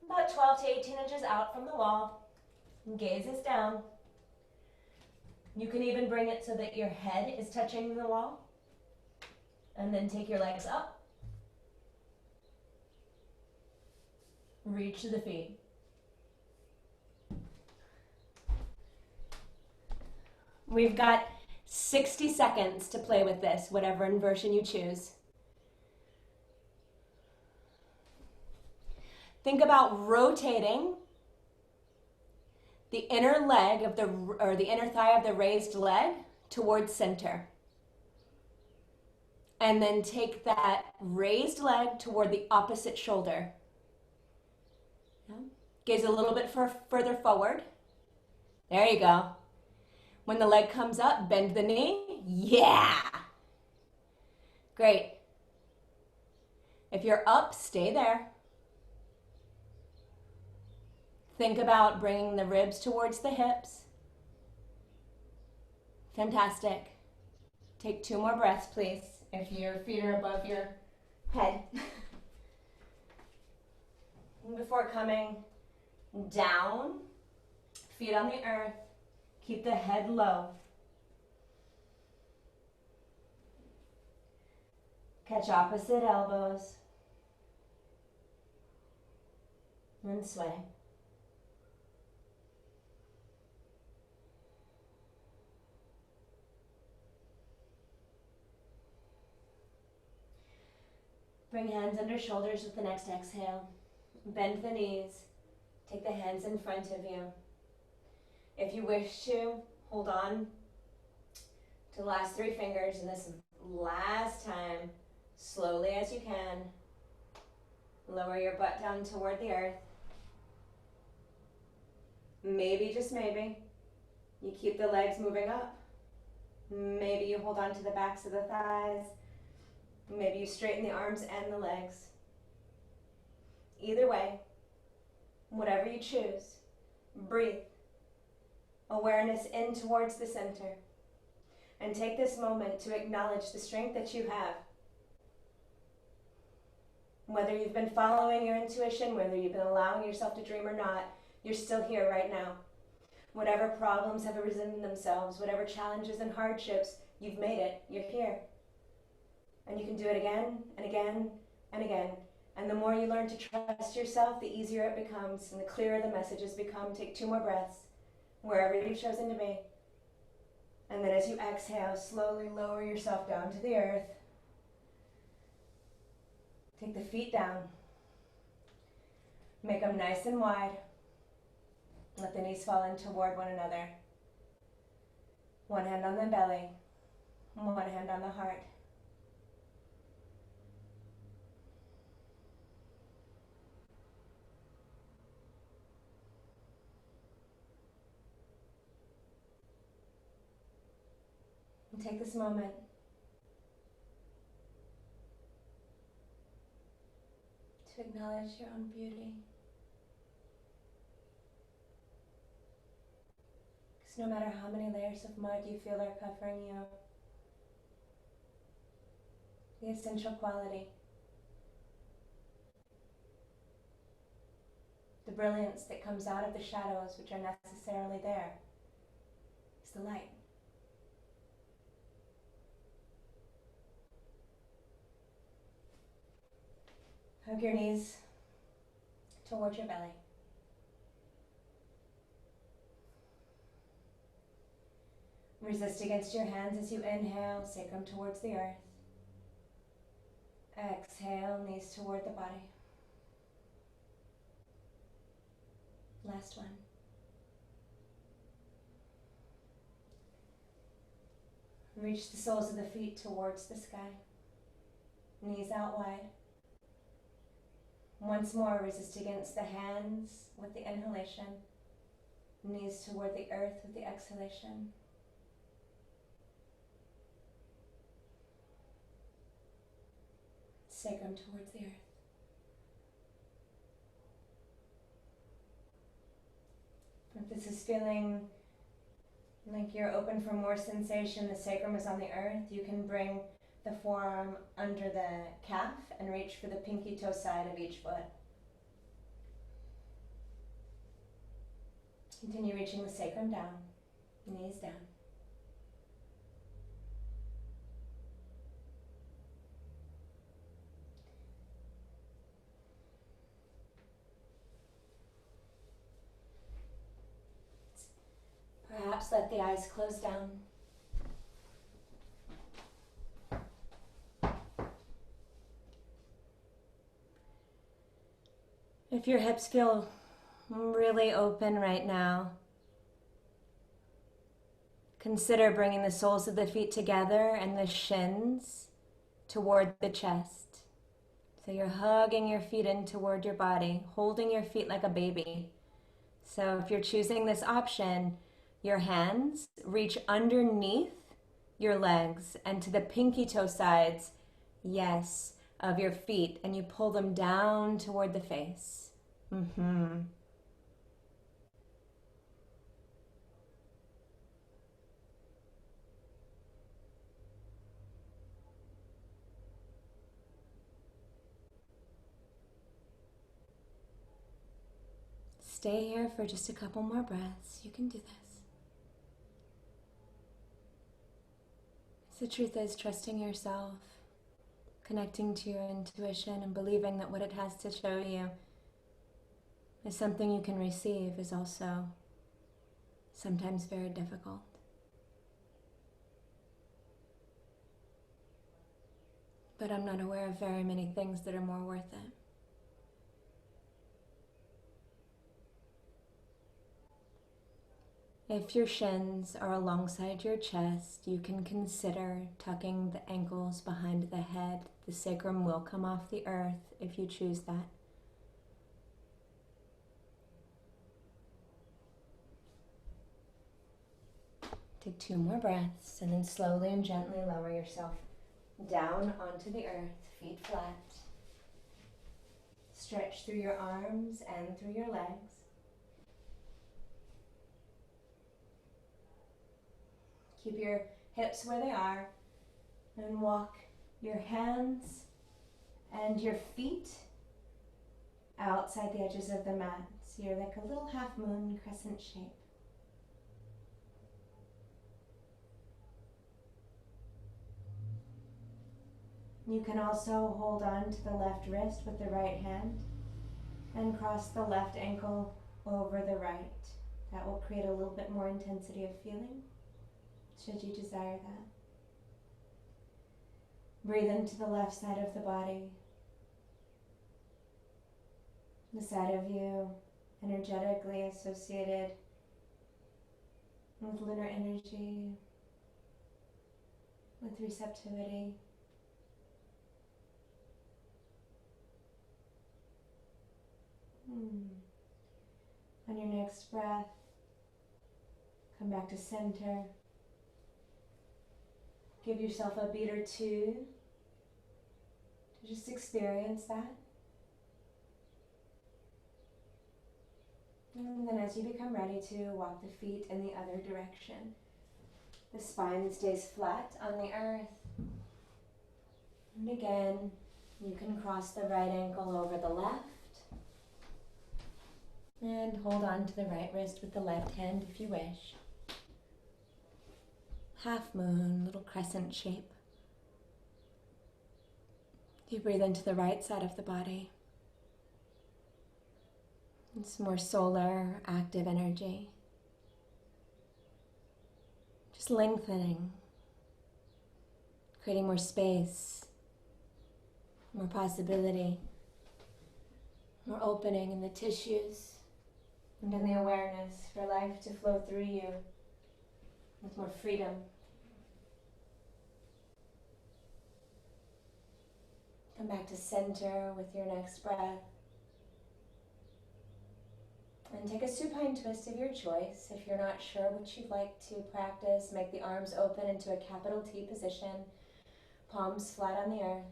about 12 to 18 inches out from the wall. Gaze is down. You can even bring it so that your head is touching the wall. And then take your legs up. Reach to the feet. We've got 60 seconds to play with this, whatever inversion you choose. Think about rotating the inner leg of the inner thigh of the raised leg towards center. And then take that raised leg toward the opposite shoulder. Yeah. Gaze a little bit further forward. There you go. When the leg comes up, bend the knee. Yeah! Great. If you're up, stay there. Think about bringing the ribs towards the hips. Fantastic. Take 2 more breaths, please, if your feet are above your head. Before coming down, feet on the earth, keep the head low. Catch opposite elbows. And sway. Bring hands under shoulders with the next exhale. Bend the knees. Take the hands in front of you. If you wish to, hold on to the last 3 fingers, and this last time, slowly as you can, lower your butt down toward the earth. Maybe, just maybe, you keep the legs moving up. Maybe you hold on to the backs of the thighs. Maybe you straighten the arms and the legs. Either way, whatever you choose, breathe. Awareness in towards the center. And take this moment to acknowledge the strength that you have. Whether you've been following your intuition, whether you've been allowing yourself to dream or not, you're still here right now. Whatever problems have arisen themselves, whatever challenges and hardships, you've made it, you're here. And you can do it again and again and again. And the more you learn to trust yourself, the easier it becomes and the clearer the messages become. Take 2 more breaths, wherever you've chosen to be. And then as you exhale, slowly lower yourself down to the earth. Take the feet down. Make them nice and wide. Let the knees fall in toward one another. One hand on the belly, one hand on the heart. And take this moment to acknowledge your own beauty. Because no matter how many layers of mud you feel are covering you, the essential quality, the brilliance that comes out of the shadows which are necessarily there, is the light. Hug your knees towards your belly. Resist against your hands as you inhale, sacrum towards the earth. Exhale, knees toward the body. Last one. Reach the soles of the feet towards the sky. Knees out wide. Once more, resist against the hands with the inhalation. Knees toward the earth with the exhalation. Sacrum towards the earth. If this is feeling like you're open for more sensation, the sacrum is on the earth, you can bring the forearm under the calf and reach for the pinky toe side of each foot. Continue reaching the sacrum down, knees down. Perhaps let the eyes close down. If your hips feel really open right now, consider bringing the soles of the feet together and the shins toward the chest. So you're hugging your feet in toward your body, holding your feet like a baby. So if you're choosing this option, your hands reach underneath your legs and to the pinky toe sides, yes, of your feet, and you pull them down toward the face. Stay here for just a couple more breaths. You can do this. The truth is, trusting yourself, connecting to your intuition, and believing that what it has to show you is something you can receive is also sometimes very difficult. But I'm not aware of very many things that are more worth it. If your shins are alongside your chest, you can consider tucking the ankles behind the head. The sacrum will come off the earth if you choose that. Take 2 more breaths and then slowly and gently lower yourself down onto the earth, feet flat. Stretch through your arms and through your legs. Keep your hips where they are and walk your hands and your feet outside the edges of the mat. So you're like a little half moon crescent shape. You can also hold on to the left wrist with the right hand and cross the left ankle over the right. That will create a little bit more intensity of feeling, should you desire that. Breathe into the left side of the body, the side of you energetically associated with lunar energy, with receptivity. On your next breath, come back to center. Give yourself a beat or two to just experience that. And then as you become ready to walk the feet in the other direction. The spine stays flat on the earth. And again, you can cross the right ankle over the left. And hold on to the right wrist with the left hand if you wish. Half moon, little crescent shape. You breathe into the right side of the body. It's more solar, active energy. Just lengthening, creating more space, more possibility, more opening in the tissues and in the awareness for life to flow through you with more freedom. Come back to center with your next breath. And take a supine twist of your choice. If you're not sure what you'd like to practice, make the arms open into a capital T position, palms flat on the earth.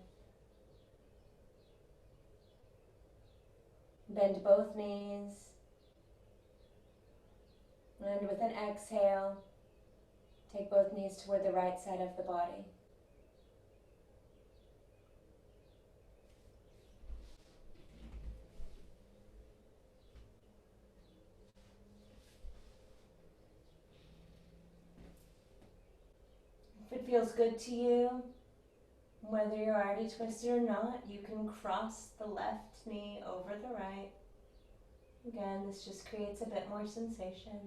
Bend both knees. And with an exhale, take both knees toward the right side of the body. If it feels good to you, whether you're already twisted or not, you can cross the left knee over the right. Again, this just creates a bit more sensation.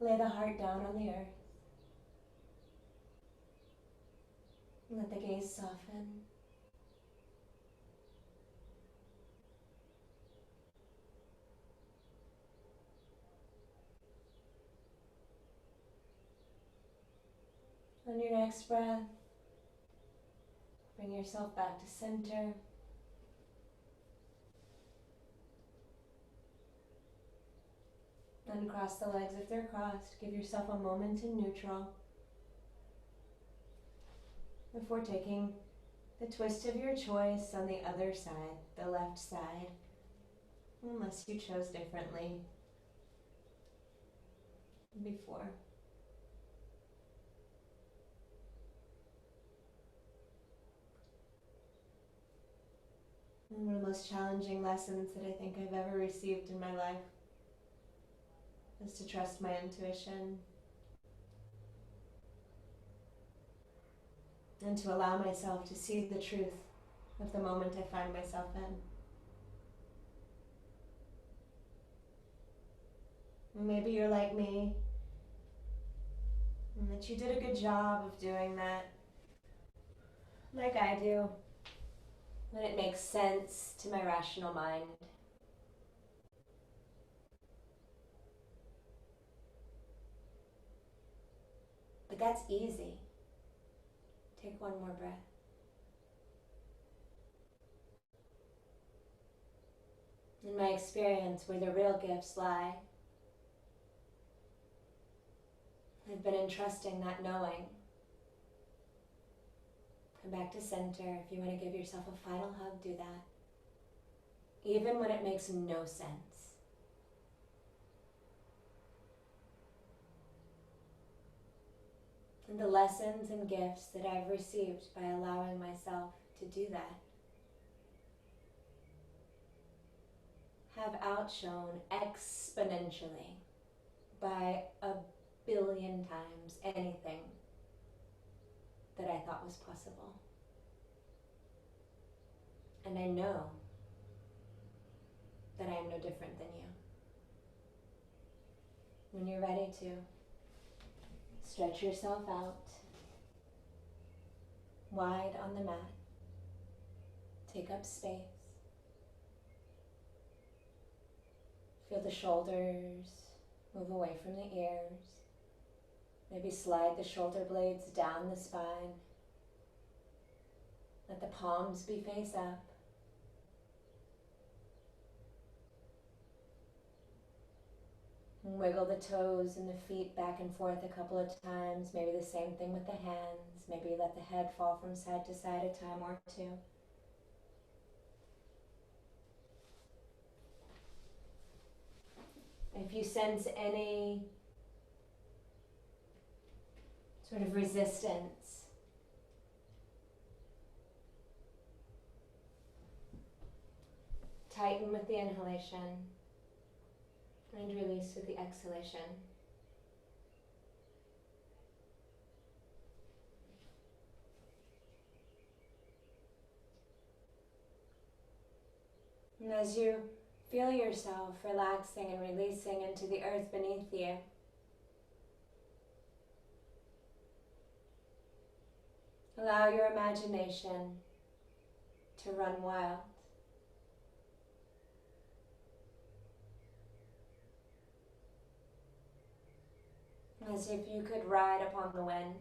Lay the heart down on the earth. Let the gaze soften. On your next breath, bring yourself back to center. Uncross the legs if they're crossed. Give yourself a moment in neutral before taking the twist of your choice on the other side, the left side, unless you chose differently before. One of the most challenging lessons that I think I've ever received in my life is to trust my intuition and to allow myself to see the truth of the moment I find myself in. Maybe you're like me, and that you did a good job of doing that, like I do, when it makes sense to my rational mind. But that's easy. Take one more breath. In my experience, where the real gifts lie, I've been entrusting that knowing. Come back to center. If you want to give yourself a final hug, do that. Even when it makes no sense. And the lessons and gifts that I've received by allowing myself to do that have outshone exponentially by 1,000,000,000 times anything that I thought was possible. And I know that I am no different than you. When you're ready to, stretch yourself out wide on the mat. Take up space. Feel the shoulders move away from the ears. Maybe slide the shoulder blades down the spine. Let the palms be face up. And wiggle the toes and the feet back and forth a couple of times. Maybe the same thing with the hands. Maybe let the head fall from side to side a time or two. If you sense any sort of resistance, tighten with the inhalation and release with the exhalation. And as you feel yourself relaxing and releasing into the earth beneath you, allow your imagination to run wild. As if you could ride upon the wind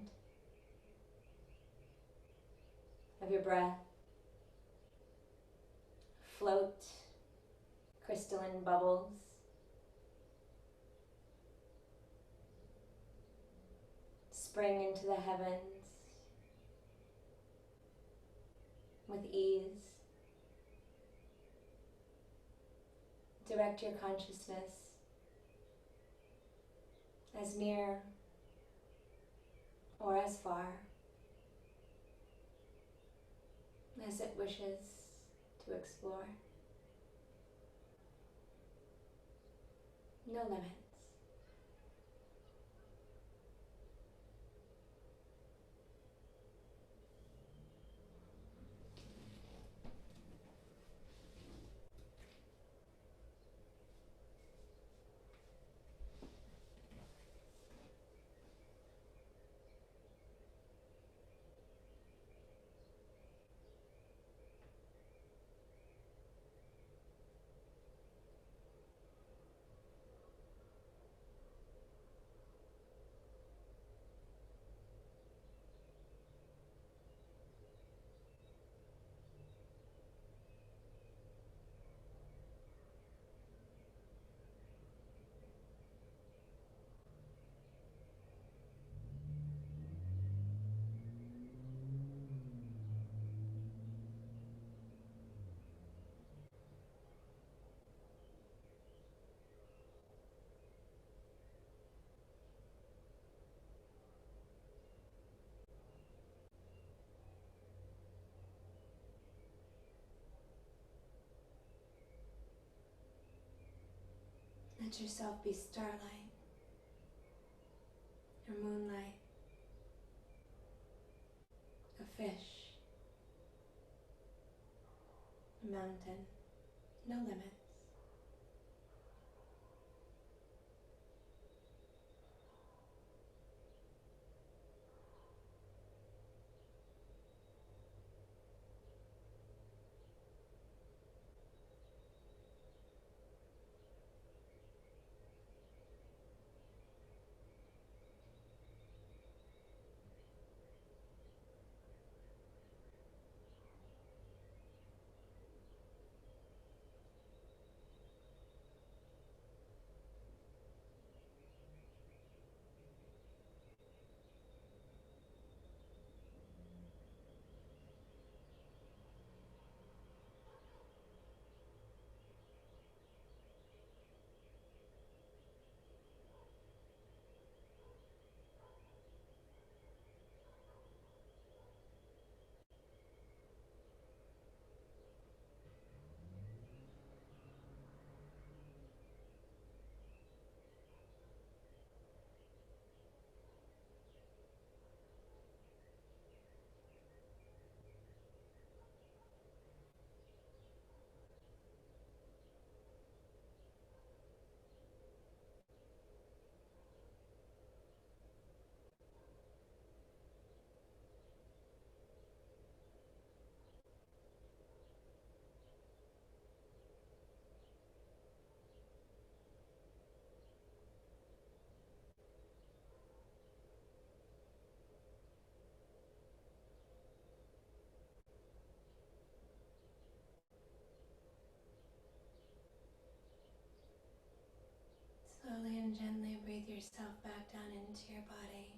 of your breath, float crystalline bubbles, spring into the heavens with ease. Direct your consciousness as near or as far as it wishes to explore. No limits. Let yourself be starlight or moonlight, a fish, a mountain, no limits. and gently breathe yourself back down into your body.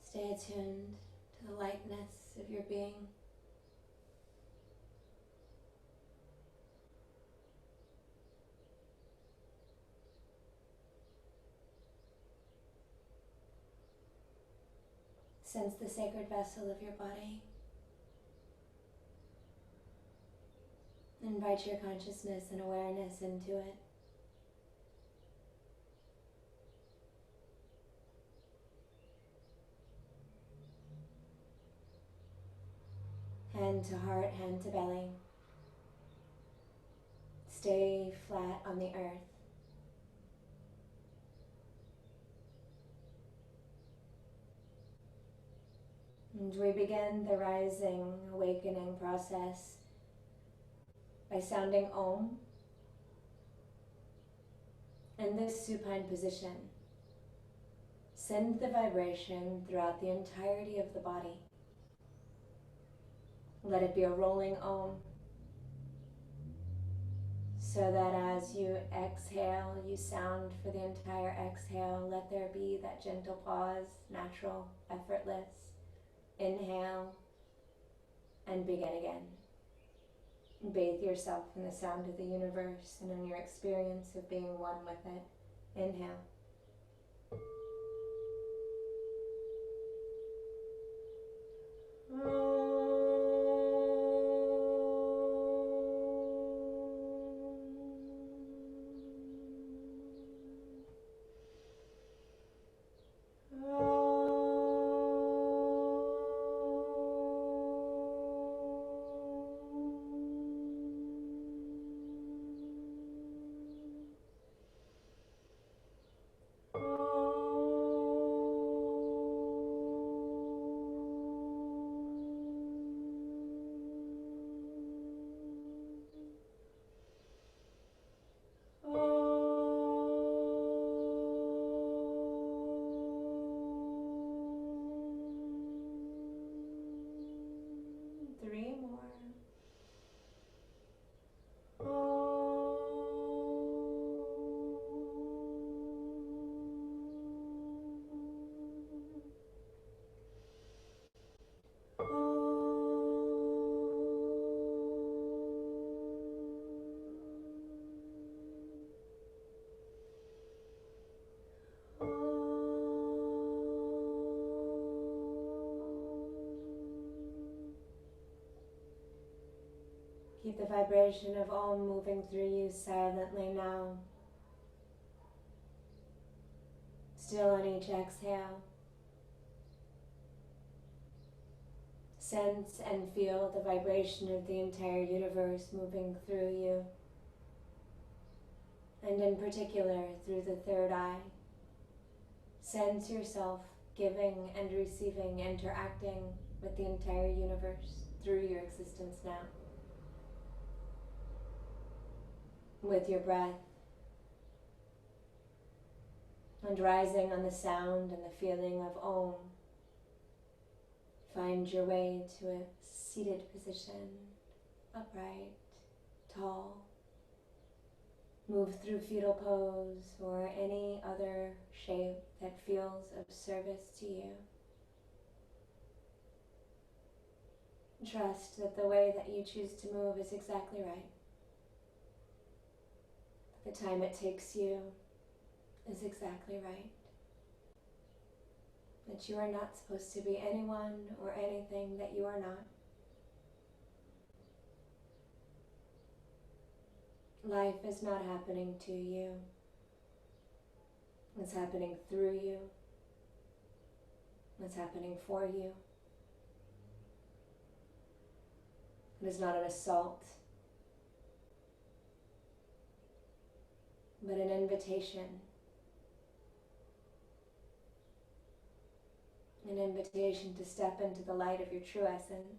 Stay attuned to the lightness of your being. Sense the sacred vessel of your body. Invite your consciousness and awareness into it. Hand to heart, hand to belly. Stay flat on the earth. And we begin the rising, awakening process by sounding Om in this supine position. Send the vibration throughout the entirety of the body. Let it be a rolling Om, so that as you exhale, you sound for the entire exhale. Let there be that gentle pause, natural, effortless. Inhale and begin again. Bathe yourself in the sound of the universe and in your experience of being one with it. Inhale. Three more. Keep the vibration of Om moving through you silently now. Still on each exhale. Sense and feel the vibration of the entire universe moving through you. And in particular, through the third eye. Sense yourself giving and receiving, interacting with the entire universe through your existence now. With your breath, and rising on the sound and the feeling of Om, find your way to a seated position, upright, tall. Move through fetal pose or any other shape that feels of service to you. Trust that the way that you choose to move is exactly right. The time it takes you is exactly right. That you are not supposed to be anyone or anything that you are not. Life is not happening to you. It's happening through you. It's happening for you. It is not an assault, but an invitation An invitation to step into the light of your true essence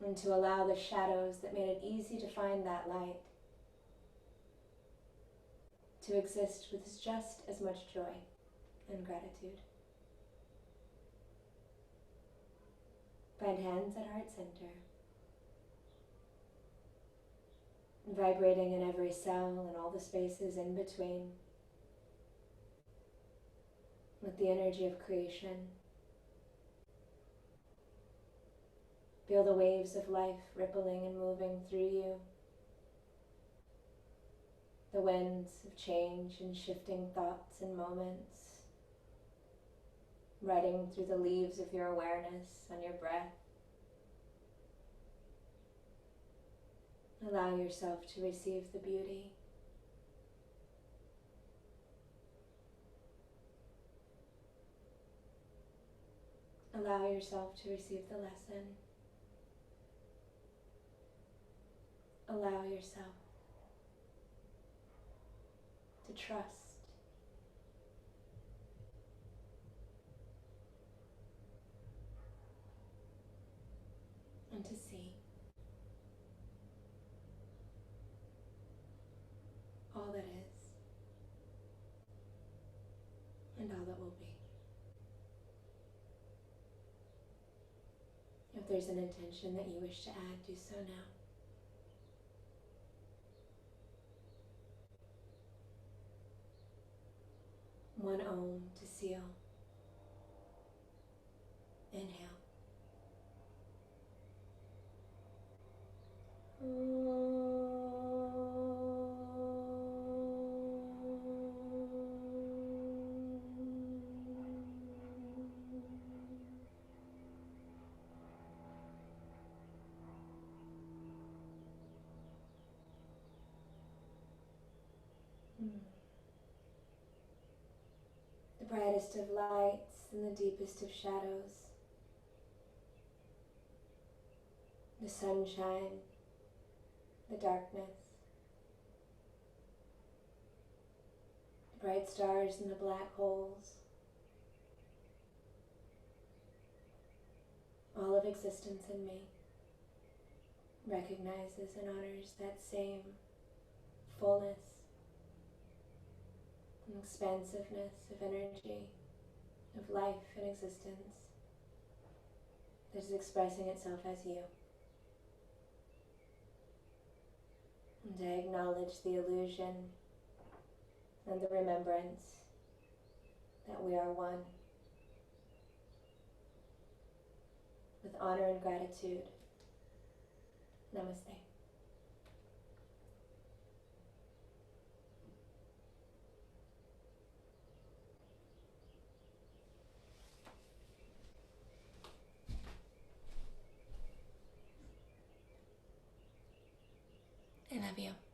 and to allow the shadows that made it easy to find that light to exist with just as much joy and gratitude. Find hands at heart center, vibrating in every cell and all the spaces in between with the energy of creation. Feel the waves of life rippling and moving through you, the winds of change and shifting thoughts and moments, riding through the leaves of your awareness on your breath. Allow yourself to receive the beauty. Allow yourself to receive the lesson. Allow yourself to trust. And to see all that is and all that will be. If there's an intention that you wish to add, do so now. One Om to seal. Inhale. The brightest of lights and the deepest of shadows, the sunshine, the darkness, the bright stars and the black holes, all of existence in me recognizes and honors that same fullness and expansiveness of energy, of life and existence that is expressing itself as you. And I acknowledge the illusion and the remembrance that we are one. With honor and gratitude, namaste. I love you.